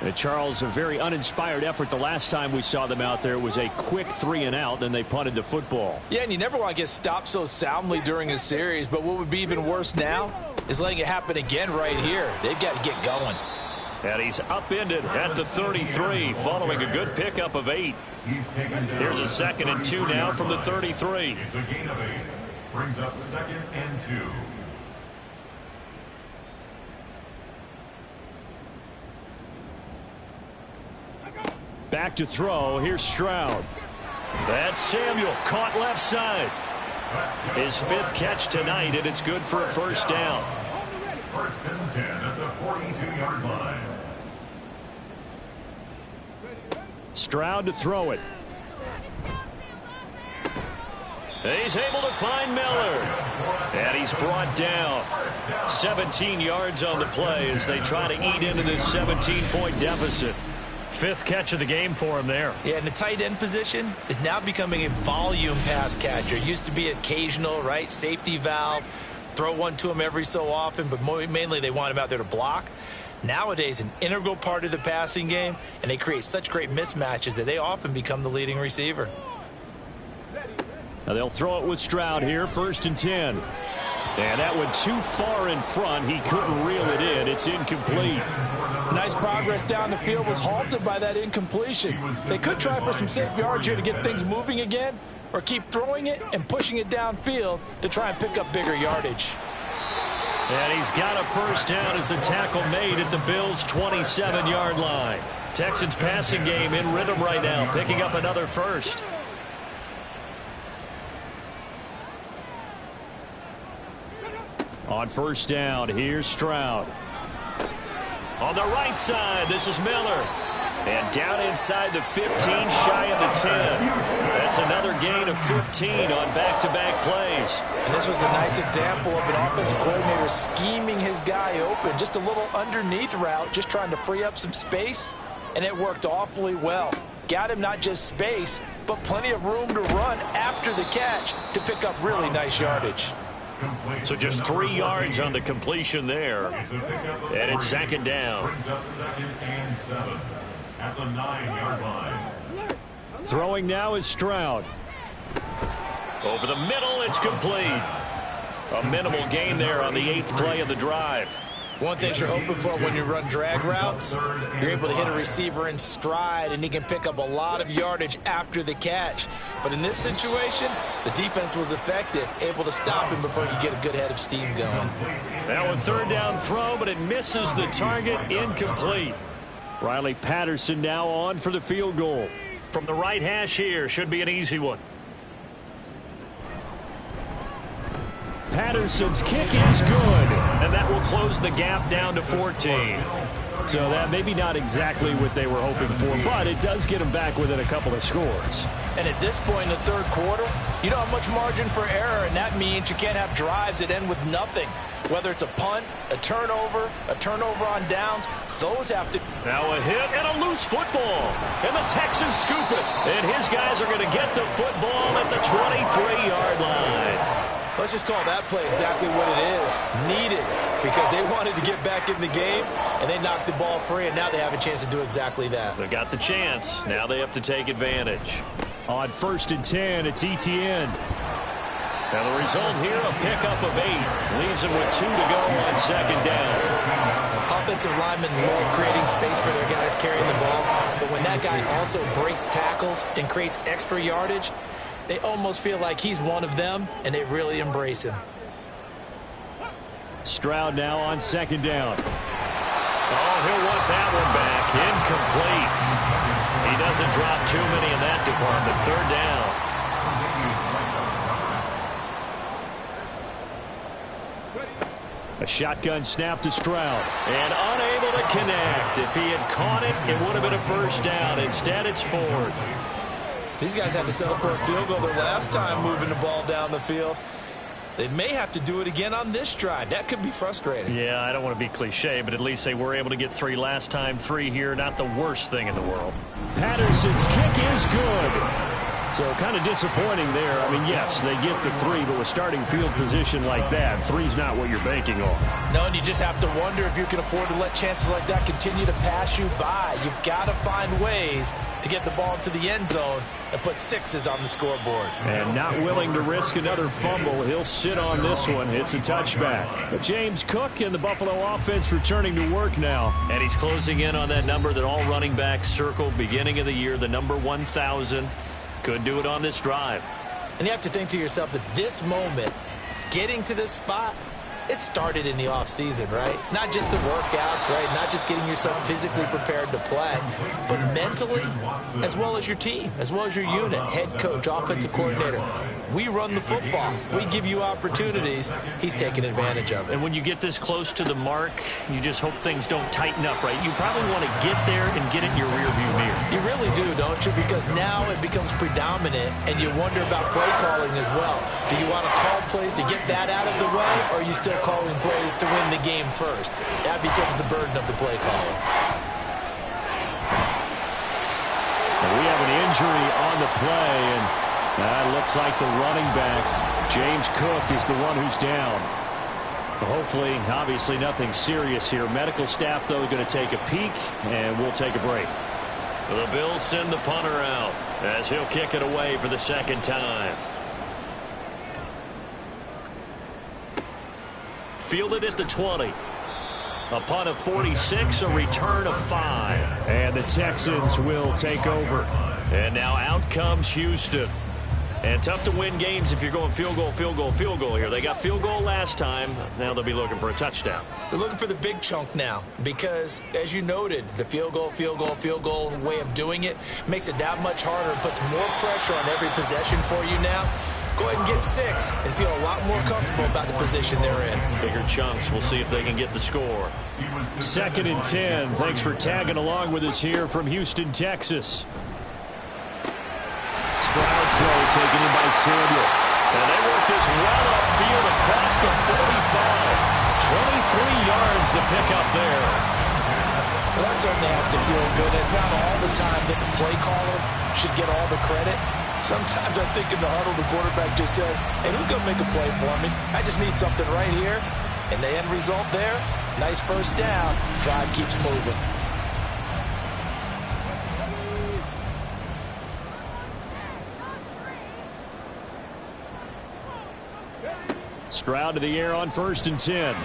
And Charles, a very uninspired effort the last time we saw them out there. It was a quick 3 and out, then they punted the football. Yeah, and you never want to get stopped so soundly during a series, but what would be even worse now is letting it happen again right here. They've got to get going. And he's upended at the 33 following a good pickup of 8. Here's a 2nd and 2 now from the 33. It's a gain of 8. Brings up 2nd and 2. Back to throw. Here's Stroud. That's Samuel. Caught left side. His 5th catch tonight, and it's good for a first down. 1st and 10 at the 42-yard line. Stroud to throw it. He's able to find Miller. And he's brought down. 17 yards on the play as they try to eat into this 17-point deficit. 5th catch of the game for him there. Yeah, and the tight end position is now becoming a volume pass catcher. Used to be occasional, right? Safety valve. Throw one to him every so often, but mainly they want him out there to block. Nowadays, an integral part of the passing game, and they create such great mismatches that they often become the leading receiver. Now they'll throw it with Stroud here, 1st and 10. And that went too far in front. He couldn't reel it in. It's incomplete. Nice progress down the field was halted by that incompletion. They could try for some safe yards here to get things moving again, or keep throwing it and pushing it downfield to try and pick up bigger yardage. And he's got a first down as a tackle made at the Bills' 27-yard line. Texans passing game in rhythm right now, picking up another first. On first down, here's Stroud. On the right side, this is Miller. And down inside the 15, shy of the 10. That's another gain of 15 on back-to-back plays. And this was a nice example of an offensive coordinator scheming his guy open. Just a little underneath route, just trying to free up some space. And it worked awfully well. Got him not just space, but plenty of room to run after the catch to pick up really nice yardage. So just 3 yards on the completion there. And it's 2nd down. Brings up 2nd and 7 at the 9-yard line. Throwing now is Stroud. Over the middle, it's complete. A minimal gain there on the 8th play of the drive. One thing you're hoping for when you run drag routes, you're able to hit a receiver in stride, and he can pick up a lot of yardage after the catch. But in this situation, the defense was effective, able to stop him before you get a good head of steam going. Now a 3rd down throw, but it misses the target, incomplete. Riley Patterson now on for the field goal. From the right hash here, should be an easy one. Patterson's kick is good, and that will close the gap down to 14. So that maybe not exactly what they were hoping for, but it does get them back within a couple of scores. And at this point in the 3rd quarter, you don't have much margin for error, and that means you can't have drives that end with nothing. Whether it's a punt, a turnover on downs, those have to... Now a hit and a loose football, and the Texans scoop it. And his guys are going to get the football at the 23-yard line. Let's just call that play exactly what it is. Needed, because they wanted to get back in the game, and they knocked the ball free, and now they have a chance to do exactly that. They got the chance. Now they have to take advantage. On 1st and 10, it's Etienne. Now the result here, a pickup of 8. Leaves them with 2 to go on 2nd down. Offensive linemen love creating space for their guys carrying the ball, but when that guy also breaks tackles and creates extra yardage, they almost feel like he's one of them, and they really embrace him. Stroud now on 2nd down. Oh, he'll want that one back. Incomplete. He doesn't drop too many in that department. 3rd down. A shotgun snap to Stroud. And unable to connect. If he had caught it, it would have been a first down. Instead, it's fourth. These guys had to settle for a field goal their last time moving the ball down the field. They may have to do it again on this drive. That could be frustrating. Yeah, I don't want to be cliche, but at least they were able to get 3 last time. 3 here, not the worst thing in the world. Patterson's kick is good. So kind of disappointing there. I mean, yes, they get the 3, but with starting field position like that, 3's not what you're banking on. No, and you just have to wonder if you can afford to let chances like that continue to pass you by. You've got to find ways to get the ball into the end zone and put 6s on the scoreboard. And not willing to risk another fumble. He'll sit on this one. It's a touchback. But James Cook and the Buffalo offense returning to work now. And he's closing in on that number that all running backs circled beginning of the year, the number 1,000. Could do it on this drive. And you have to think to yourself that this moment, getting to this spot, it started in the offseason, right? Not just the workouts, right? Not just getting yourself physically prepared to play, but mentally, as well as your team, as well as your unit, head coach, offensive coordinator. We run the football. We give you opportunities. He's taking advantage of it. And when you get this close to the mark, you just hope things don't tighten up, right? You probably want to get there and get it in your rearview mirror. You really do, don't you? Because now it becomes predominant, and you wonder about play calling as well. Do you want to call plays to get that out of the way, or are you still calling plays to win the game first? That becomes the burden of the play caller. We have an injury on the play, and that looks like the running back, James Cook, is the one who's down. Hopefully, obviously nothing serious here. Medical staff, though, going to take a peek, and we'll take a break. The Bills send the punter out as he'll kick it away for the second time. Fielded at the 20. A punt of 46, a return of 5. And the Texans will take over. And now out comes Houston. And tough to win games if you're going field goal, field goal, field goal here. They got field goal last time. Now they'll be looking for a touchdown. They're looking for the big chunk now because, as you noted, the field goal way of doing it makes it that much harder and puts more pressure on every possession for you now. Go ahead and get 6 and feel a lot more comfortable about the position they're in. Bigger chunks. We'll see if they can get the score. 2nd and 10. Thanks for tagging along with us here from Houston, Texas. Stroud's throw taken in by Samuel. And they work this run upfield across the 45. 23 yards to pick up there. Well, that certainly has to feel good. It's not all the time that the play caller should get all the credit. Sometimes I think in the huddle, the quarterback just says, hey, who's going to make a play for me? I just need something right here. And the end result there, nice first down. Drive keeps moving. Stroud to the air on 1st and 10.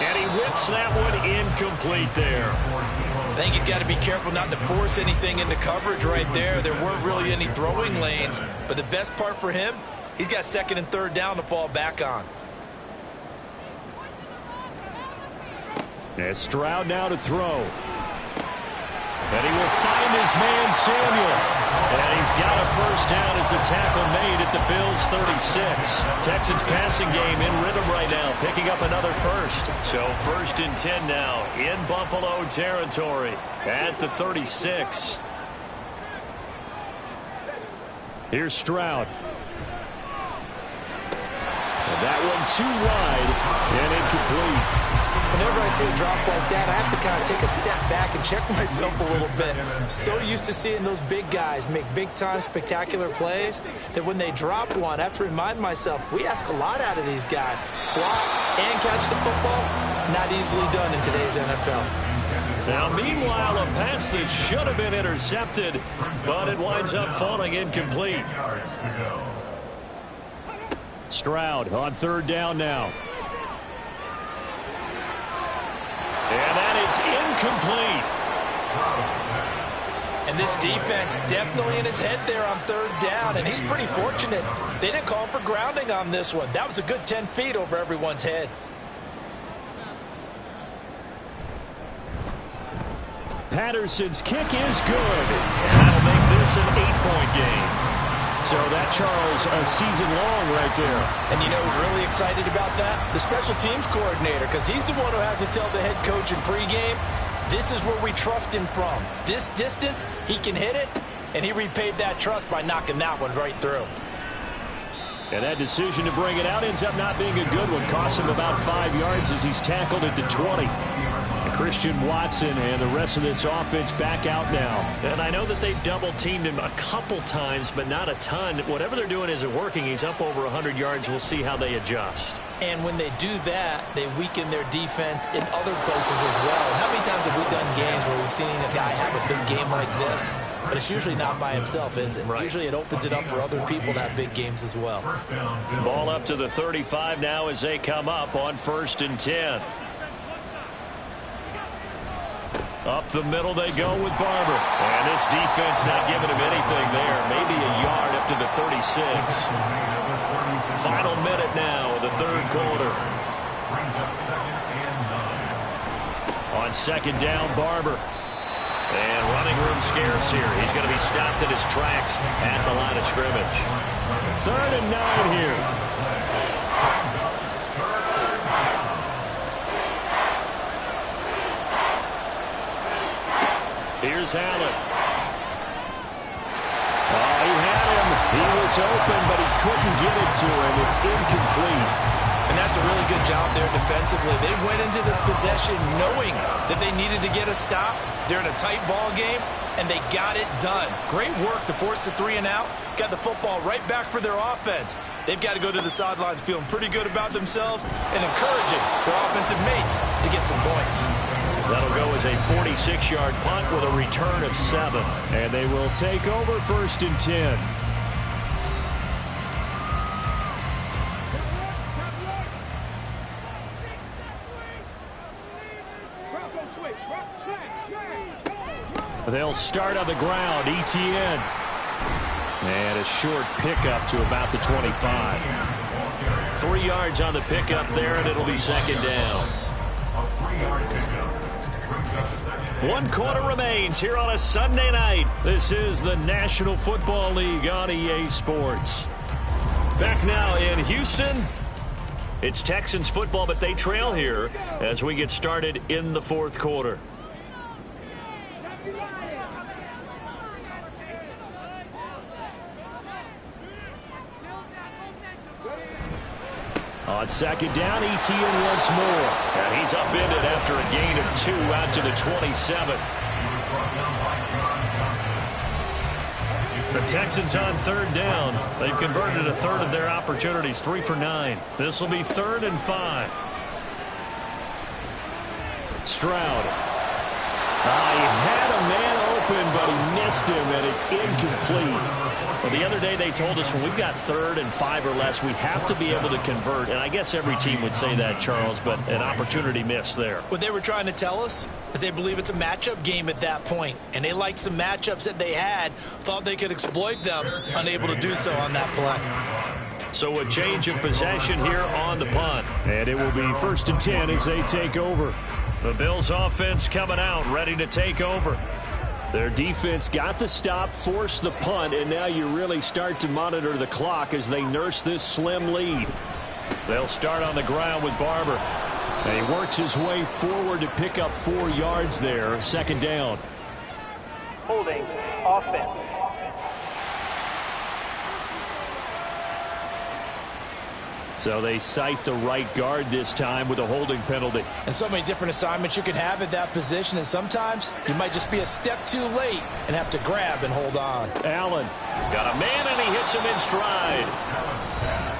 And he whips that one incomplete there. I think he's got to be careful not to force anything into coverage right there. There weren't really any throwing lanes. But the best part for him, he's got 2nd and 3rd down to fall back on. And Stroud now to throw. And he will find his man, Samuel. And he's got a first down as a tackle made at the Bills' 36. Texans passing game in rhythm right now, picking up another first. So 1st and 10 now in Buffalo territory at the 36. Here's Stroud. And that one too wide and incomplete. Whenever I see a drop like that, I have to kind of take a step back and check myself a little bit. So used to seeing those big guys make big-time spectacular plays that when they drop one, I have to remind myself, we ask a lot out of these guys. Block and catch the football, not easily done in today's NFL. Now, meanwhile, a pass that should have been intercepted, but it winds up falling incomplete. Stroud on 3rd down now. And that is incomplete. And this defense definitely in his head there on 3rd down, and he's pretty fortunate. They didn't call for grounding on this one. That was a good 10 feet over everyone's head. Patterson's kick is good. And that'll make this an 8-point game. So that, Charles, a season long right there. And you know who's really excited about that? The special teams coordinator, because he's the one who has to tell the head coach in pregame, this is where we trust him from. This distance, he can hit it, and he repaid that trust by knocking that one right through. And that decision to bring it out ends up not being a good one. Costs him about 5 yards as he's tackled at the 20. And Christian Watson and the rest of this offense back out now. And I know that they've double-teamed him a couple times, but not a ton. Whatever they're doing isn't working. He's up over 100 yards. We'll see how they adjust. And when they do that, they weaken their defense in other places as well. How many times have we done games where we've seen a guy have a big game like this? But it's usually not by himself, is it? Right. Usually it opens it up for other people to have big games as well. Ball up to the 35 now as they come up on 1st and 10. Up the middle they go with Barber. And this defense not giving him anything there. Maybe a yard up to the 36. Final minute now of the 3rd quarter. On 2nd down, Barber. And running room scarce here. He's going to be stopped in his tracks at the line of scrimmage. 3rd and 9 here. Here's Allen. Oh, he had him. He was open, but he couldn't get it to him. It's incomplete. And that's a really good job there defensively. They went into this possession knowing that they needed to get a stop. They're in a tight ball game, and they got it done. Great work to force the 3 and out. Got the football right back for their offense. They've got to go to the sidelines feeling pretty good about themselves and encouraging their offensive mates to get some points. That'll go as a 46-yard punt with a return of 7. And they will take over 1st and 10. They'll start on the ground. ETN. And a short pickup to about the 25. 3 yards on the pickup there, and it'll be 2nd down. 1 quarter remains here on a Sunday night. This is the National Football League on EA Sports. Back now in Houston. It's Texans football, but they trail here as we get started in the 4th quarter. On 2nd down, ETN once more. And he's upended after a gain of 2 out to the 27. The Texans on 3rd down. They've converted a 1/3 of their opportunities, 3 for 9. This will be 3rd and 5. Stroud. He had a man open, but he missed him, and it's incomplete. Well, the other day they told us when we've got 3rd and 5 or less, we have to be able to convert. And I guess every team would say that, Charles, but an opportunity missed there. What they were trying to tell us is they believe it's a matchup game at that point. And they liked some matchups that they had, thought they could exploit them, unable to do so on that play. So a change of possession here on the punt. And it will be 1st and 10 as they take over. The Bills offense coming out, ready to take over. Their defense got the stop, forced the punt, and now you really start to monitor the clock as they nurse this slim lead. They'll start on the ground with Barber. And he works his way forward to pick up 4 yards there, 2nd down. Holding offense. So they cite the right guard this time with a holding penalty. And so many different assignments you could have at that position, and sometimes you might just be a step too late and have to grab and hold on. Allen. Got a man, and he hits him in stride.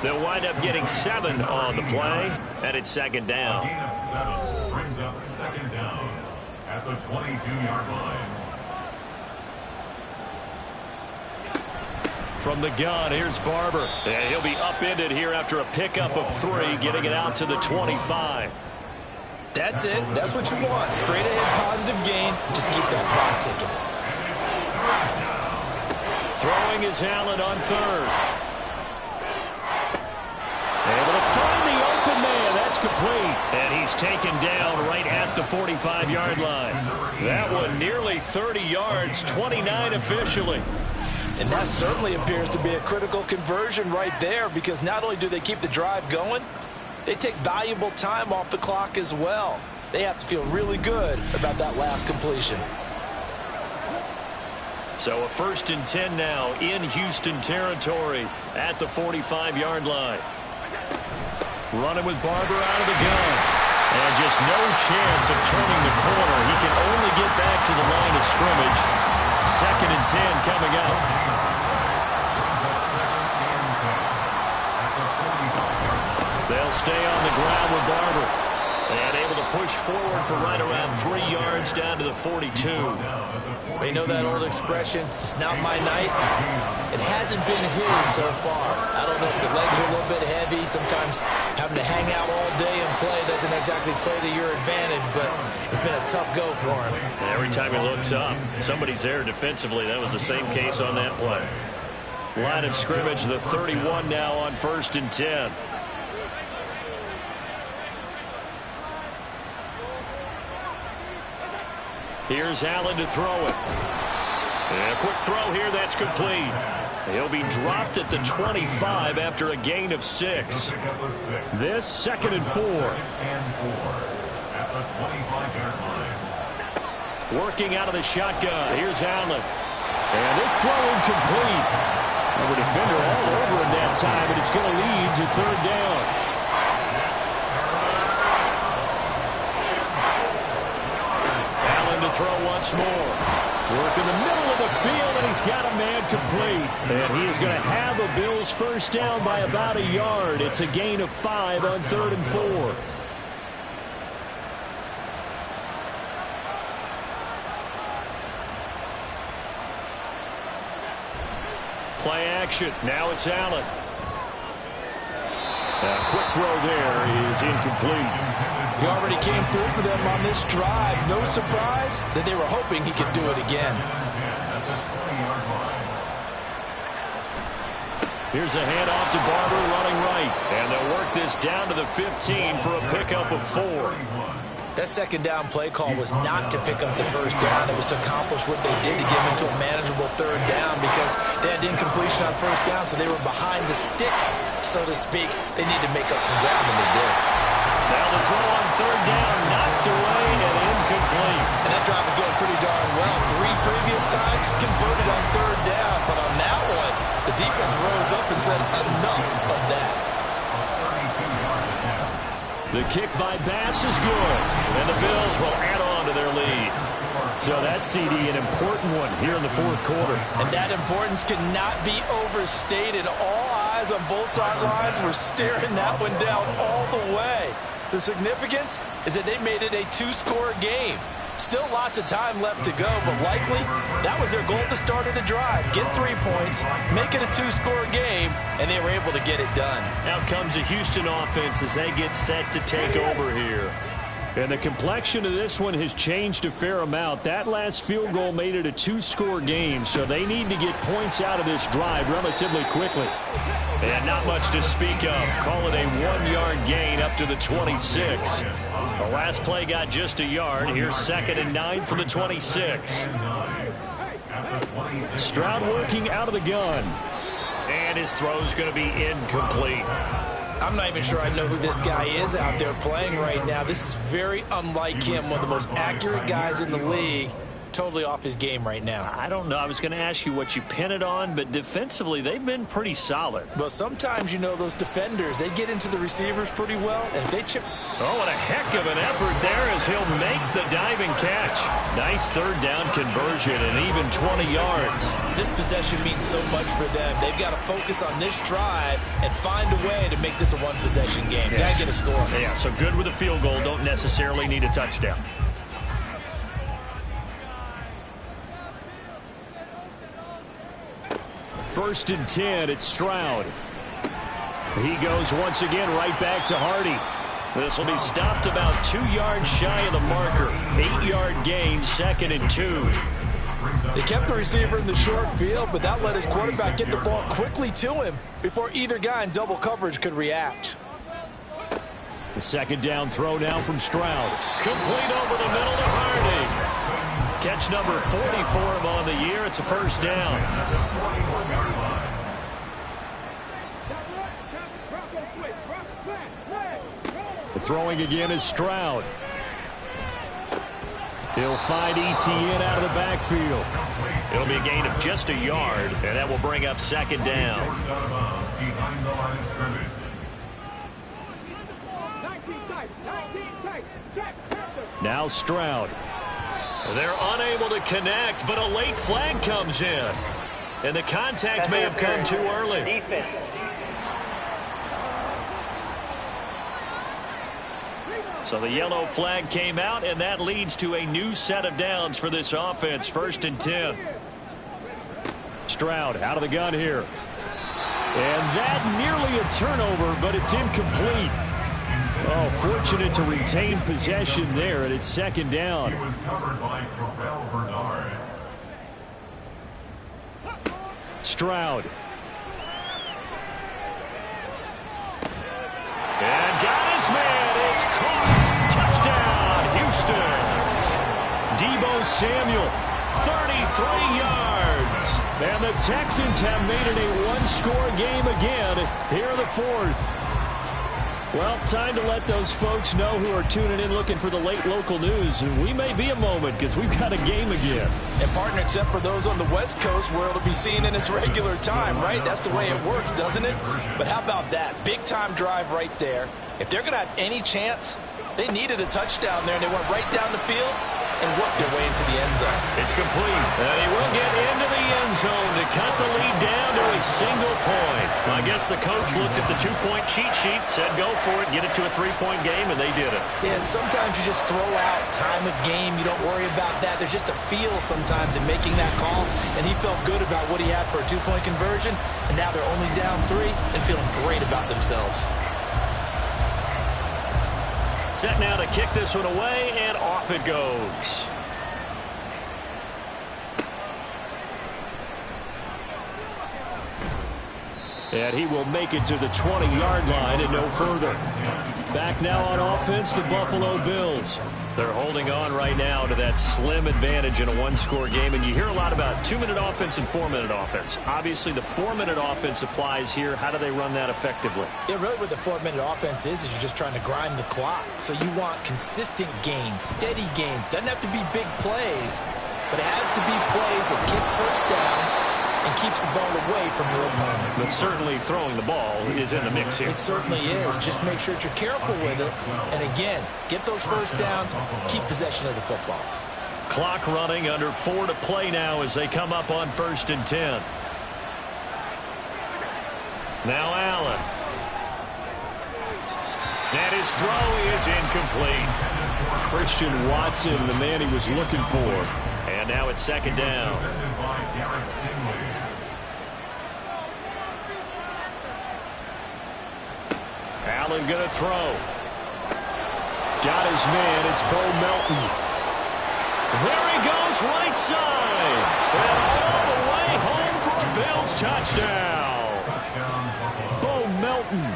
They'll wind up getting 7 on the play, and it's 2nd down. A gain of 7 brings up 2nd down at the 22-yard line. From the gun, here's Barber. And he'll be upended here after a pickup of 3, getting it out to the 25. That's it. That's what you want. Straight ahead positive gain. Just keep that clock ticking. Throwing is Allen on 3rd. Able to find the open man. That's complete. And he's taken down right at the 45-yard line. That one nearly 30 yards, 29 officially. And that certainly appears to be a critical conversion right there, because not only do they keep the drive going, they take valuable time off the clock as well. They have to feel really good about that last completion. So a 1st and 10 now in Houston territory at the 45-yard line. Running with Barber out of the gun. And just no chance of turning the corner. He can only get back to the line of scrimmage. 2nd and 10 coming up. They'll stay on the ground with Barber. And able to push forward for right around 3 yards down to the 42. You know that old expression, it's not my night? It hasn't been his so far. I don't know if the legs are a little bit heavy. Sometimes having to hang out all day and play doesn't exactly play to your advantage, but it's been a tough go for him. And every time he looks up, somebody's there defensively. That was the same case on that play. Line of scrimmage, the 31 now on 1st and 10. Here's Allen to throw it. And a quick throw here, that's complete. He'll be dropped at the 25 after a gain of 6. This 2nd and 4. At the 25-yard line. Working out of the shotgun. Here's Allen. And this throw incomplete. A defender all over him that time, and it's going to lead to 3rd down. To throw once more. Work in the middle of the field, and he's got a man complete. And he is going to have a Bills 1st down by about a yard. It's a gain of 5 on 3rd and 4. Play action. Now it's Allen. A quick throw there is incomplete. He already came through for them on this drive. No surprise that they were hoping he could do it again. Here's a handoff to Barber running right. And they'll work this down to the 15 for a pickup of 4. That 2nd down play call was not to pick up the 1st down. It was to accomplish what they did to get them into a manageable 3rd down, because they had incompletion on 1st down, so they were behind the sticks, so to speak. They needed to make up some ground, and they did. Now the throw on 3rd down, knocked away and incomplete. And that drive is going pretty darn well. 3 previous times converted on 3rd down, but on that one, the defense rose up and said enough of that. The kick by Bass is good, and the Bills will add on to their lead. So that CD, an important one here in the 4th quarter. And that importance cannot be overstated. All eyes on both sidelines were staring that one down all the way. The significance is that they made it a 2-score game. Still lots of time left to go, but likely that was their goal at the start of the drive. Get 3 points, make it a 2-score game, and they were able to get it done. Out comes the Houston offense as they get set to take over here. And the complexion of this one has changed a fair amount. That last field goal made it a 2-score game, so they need to get points out of this drive relatively quickly. And not much to speak of. Call it a 1-yard gain up to the 26. The last play got just a yard. Here's 2nd and 9 from the 26. Stroud working out of the gun. And his throw's going to be incomplete. I'm not even sure I know who this guy is out there playing right now. This is very unlike him, one of the most accurate guys in the league. Totally off his game right now. I don't know. I was going to ask you what you pin it on, but defensively, they've been pretty solid. But sometimes, you know, those defenders, they get into the receivers pretty well, and if they chip... Oh, and a heck of an effort there as he'll make the diving catch. Nice 3rd down conversion and even 20 yards. This possession means so much for them. They've got to focus on this drive and find a way to make this a 1-possession game. Yes. Got to get a score. Yeah, so good with a field goal. Don't necessarily need a touchdown. First and 10, it's Stroud. He goes once again right back to Hardy. This will be stopped about 2 yards shy of the marker. 8-yard gain, 2nd and 2. They kept the receiver in the short field, but that let his quarterback get the ball quickly to him before either guy in double coverage could react. The 2nd down throw now from Stroud. Complete over the middle to Hardy. Catch number 40 for him on the year. It's a first down. At the 41-yard line. The throwing again is Stroud. He'll find Etienne out of the backfield. It'll be a gain of just a yard, and that will bring up second down. Forced out of bounds behind the line of scrimmage. Now Stroud. They're unable to connect, but a late flag comes in. And the contact may have come too early. Defense. So the yellow flag came out, and that leads to a new set of downs for this offense. 1st and 10. Stroud out of the gun here. And that nearly a turnover, but it's incomplete. Oh, fortunate to retain possession there, and it's second down. He was covered by Terrell Bernard. Stroud. And got his man. It's caught. Touchdown, Houston. Deebo Samuel, 33 yards. And the Texans have made it a one-score game again here in the 4th. Well, time to let those folks know who are tuning in looking for the late local news. We may be a moment because we've got a game again. And partner, except for those on the West Coast where it'll be seen in its regular time, right? That's the way it works, doesn't it? But how about that? Big-time drive right there. If they're going to have any chance, they needed a touchdown there, and they went right down the field and worked their way into the end zone. It's complete. And he will get into the end zone to cut the lead down to a single point. I guess the coach looked at the two-point cheat sheet, said go for it, get it to a three-point game, and they did it. Yeah, and sometimes you just throw out time of game. You don't worry about that. There's just a feel sometimes in making that call, and he felt good about what he had for a two-point conversion, and now they're only down 3 and feeling great about themselves. Set now to kick this one away, and off it goes. And he will make it to the 20-yard line and no further. Back now on offense, the Buffalo Bills. They're holding on right now to that slim advantage in a one-score game. And you hear a lot about 2-minute offense and 4-minute offense. Obviously, the 4-minute offense applies here. How do they run that effectively? Yeah, really what the 4-minute offense is you're just trying to grind the clock. So you want consistent gains, steady gains. Doesn't have to be big plays, but it has to be plays that gets first downs and keeps the ball away from your opponent. But certainly throwing the ball is in the mix here. It certainly is. Just make sure that you're careful with it. And again, get those first downs, keep possession of the football. Clock running, under 4 to play now as they come up on 1st and 10. Now Allen. And his throw is incomplete. Christian Watson, the man he was looking for. And now it's second down. Allen going to throw. Got his man. It's Bo Melton. There he goes, right side. And all the way home for a Bills touchdown. Bo Melton.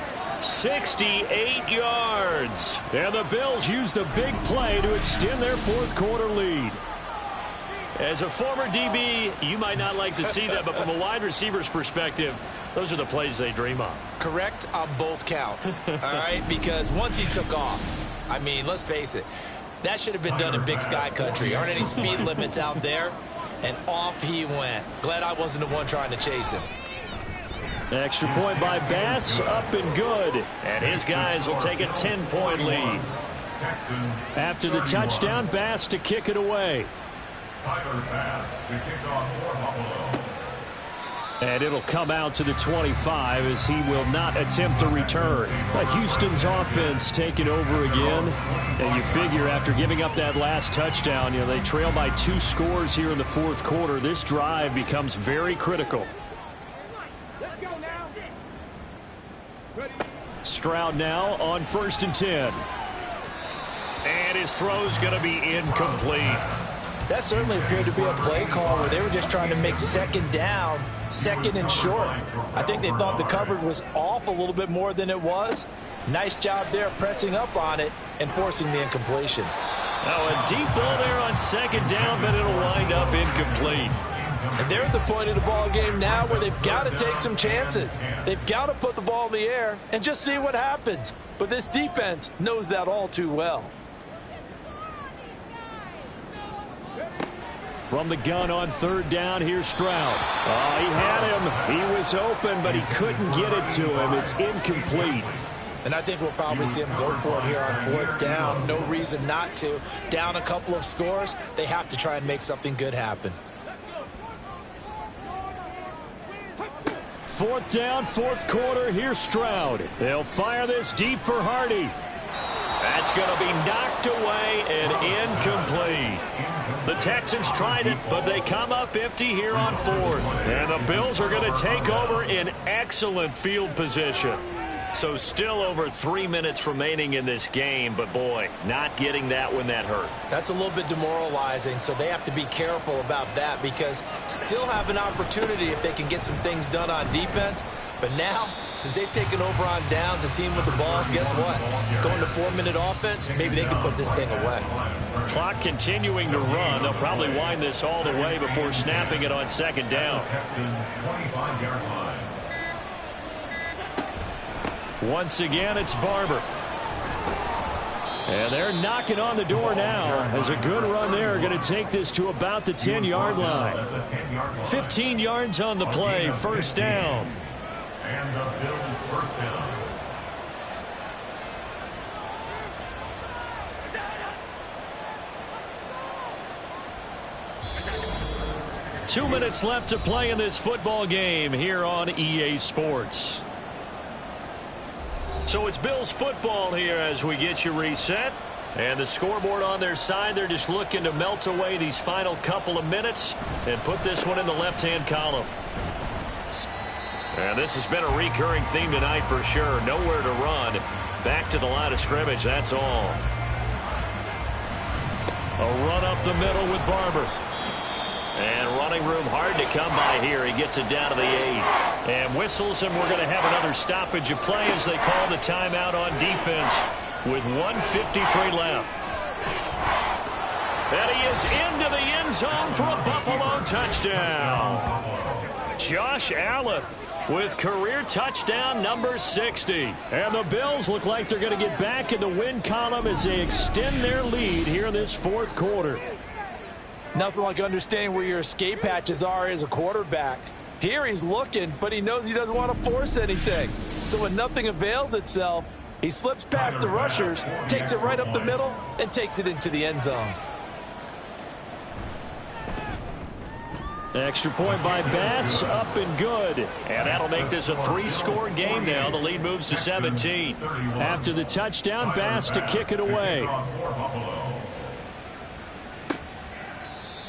68 yards. And the Bills use the big play to extend their 4th quarter lead. As a former DB, you might not like to see that, but from a wide receiver's perspective, those are the plays they dream of. Correct on both counts, all right? Because once he took off, I mean, let's face it, that should have been done in Big Sky country. Aren't any speed limits out there? And off he went. Glad I wasn't the one trying to chase him. Extra point by Bass, up and good. And his guys will take a 10-point lead. After the touchdown, Bass to kick it away. Tyler Bass to kick off for Buffalo. And it'll come out to the 25 as he will not attempt to return. Houston's offense taking over again. And you figure after giving up that last touchdown, they trail by 2 scores here in the 4th quarter. This drive becomes very critical. Stroud now on 1st and 10. And his throw's going to be incomplete. That certainly appeared to be a play call where they were just trying to make second down, second and short. I think they thought the coverage was off a little bit more than it was. Nice job there pressing up on it and forcing the incompletion. Oh, a deep ball there on second down, but it'll wind up incomplete. And they're at the point of the ball game now where they've got to take some chances. They've got to put the ball in the air and just see what happens. But this defense knows that all too well. From the gun on third down, here's Stroud. Oh, he had him. He was open, but he couldn't get it to him. It's incomplete. And I think we'll probably see him go for it here on fourth down. No reason not to. Down a couple of scores, they have to try and make something good happen. Fourth down, fourth quarter. Here's Stroud. They'll fire this deep for Hardy. That's going to be knocked away and incomplete. The Texans tried it, but they come up empty here on fourth. And the Bills are going to take over in excellent field position. So still over 3 minutes remaining in this game, but boy, not getting that when that hurt. That's a little bit demoralizing, so they have to be careful about that because still have an opportunity if they can get some things done on defense. But now, since they've taken over on downs, a team with the ball, guess what? Going to 4-minute offense, maybe they can put this thing away. Clock continuing to run. They'll probably wind this all the way before snapping it on second down. Once again, it's Barber. And they're knocking on the door now. As a good run there, going to take this to about the 10-yard line. 15 yards on the play, first down. And the Bills first down. Two minutes left to play in this football game here on EA Sports. So it's Bills football here as we get you reset. And the scoreboard on their side, they're just looking to melt away these final couple of minutes and put this one in the left-hand column. And this has been a recurring theme tonight for sure. Nowhere to run. Back to the line of scrimmage, that's all. A run up the middle with Barber. And running room hard to come by here. He gets it down to the 8. And whistles, and we're going to have another stoppage of play as they call the timeout on defense with 1:53 left. And he is into the end zone for a Buffalo touchdown. Josh Allen with career touchdown number 60. And the Bills look like they're going to get back in the win column as they extend their lead here in this fourth quarter. Nothing like understanding where your escape hatches are as a quarterback. Here he's looking, but he knows he doesn't want to force anything. So when nothing avails itself, he slips past the rushers, takes it right up the middle, and takes it into the end zone. Extra point by Bass, up and good. And that'll make this a 3-score game now. The lead moves to 17. After the touchdown, Bass to kick it away.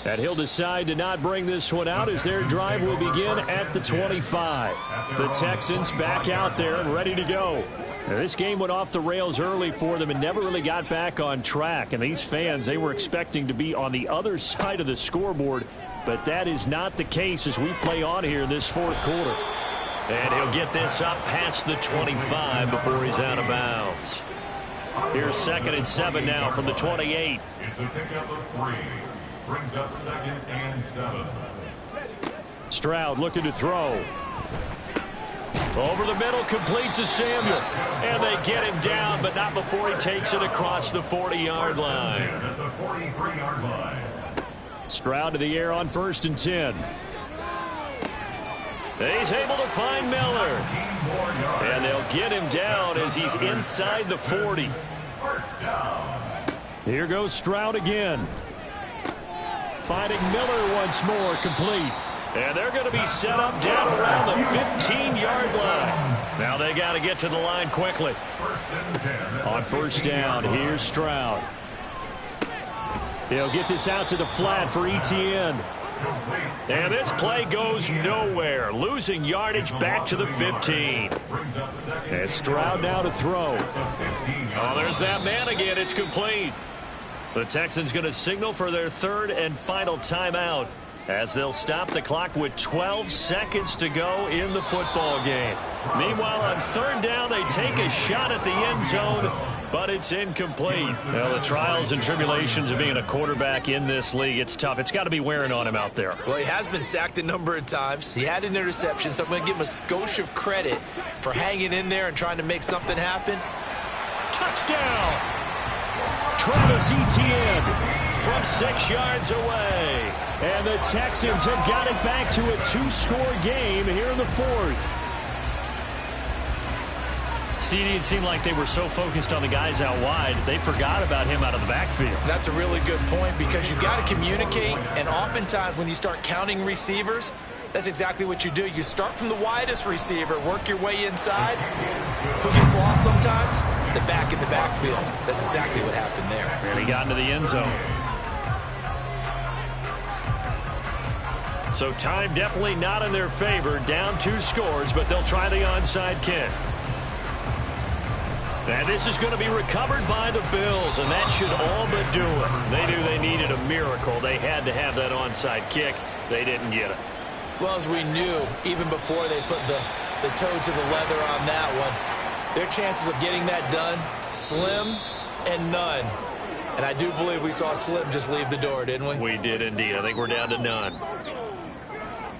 And he'll decide to not bring this one out as their drive will begin at the 25. The Texans back out there and ready to go. Now, this game went off the rails early for them and never really got back on track. And these fans, they were expecting to be on the other side of the scoreboard. But that is not the case as we play on here in this fourth quarter. And he'll get this up past the 25 before he's out of bounds. Here's 2nd and 7 now from the 28. It's a pickup of 3. Brings up 2nd and 7. Stroud looking to throw. Over the middle, complete to Samuel. And they get him down, but not before he takes it across the 40-yard line. At the 43-yard line. Stroud to the air on 1st and 10. He's able to find Miller. And they'll get him down as he's inside the 40. First down. Here goes Stroud again. Finding Miller once more, complete. And they're going to be set up down around the 15-yard line. Now they got to get to the line quickly. On first down, here's Stroud. He'll get this out to the flat for Etienne. And this play goes nowhere. Losing yardage back to the 15. And Stroud now to throw. Oh, there's that man again. It's complete. The Texans going to signal for their 3rd and final timeout as they'll stop the clock with 12 seconds to go in the football game. Meanwhile, on third down, they take a shot at the end zone, but it's incomplete. Well, the trials and tribulations of being a quarterback in this league, it's tough. It's got to be wearing on him out there. Well, he has been sacked a number of times. He had an interception, so I'm going to give him a skosh of credit for hanging in there and trying to make something happen. Touchdown! Travis Etienne from 6 yards away. And the Texans have got it back to a 2-score game here in the fourth. CD, it seemed like they were so focused on the guys out wide, they forgot about him out of the backfield. That's a really good point because you've got to communicate, and oftentimes when you start counting receivers, that's exactly what you do. You start from the widest receiver, work your way inside. Who gets lost sometimes? The back in the backfield. That's exactly what happened there. And he got into the end zone. So time definitely not in their favor. Down 2 scores, but they'll try the onside kick. And this is going to be recovered by the Bills, and that should all but do it. They knew they needed a miracle. They had to have that onside kick. They didn't get it. Well, as we knew, even before they put the toe to the leather on that one, their chances of getting that done, slim and none. And I do believe we saw Slim just leave the door, didn't we? We did indeed. I think we're down to none.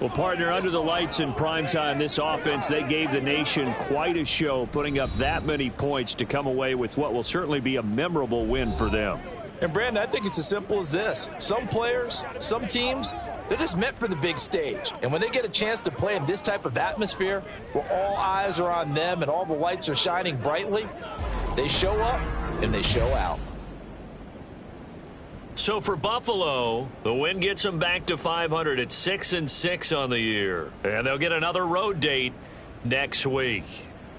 Well, partner, under the lights in primetime, this offense, they gave the nation quite a show, putting up that many points to come away with what will certainly be a memorable win for them. And, Brandon, I think it's as simple as this. Some players, some teams, they're just meant for the big stage. And when they get a chance to play in this type of atmosphere where all eyes are on them and all the lights are shining brightly, they show up and they show out. So for Buffalo, the win gets them back to 500 at 6-6 on the year. And they'll get another road date next week.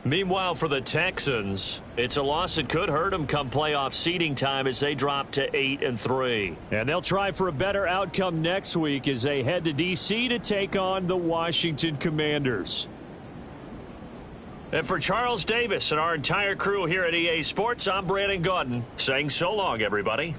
Meanwhile, for the Texans, it's a loss that could hurt them come playoff seeding time as they drop to 8-3. And they'll try for a better outcome next week as they head to D.C. to take on the Washington Commanders. And for Charles Davis and our entire crew here at EA Sports, I'm Brandon Gaudin saying so long, everybody.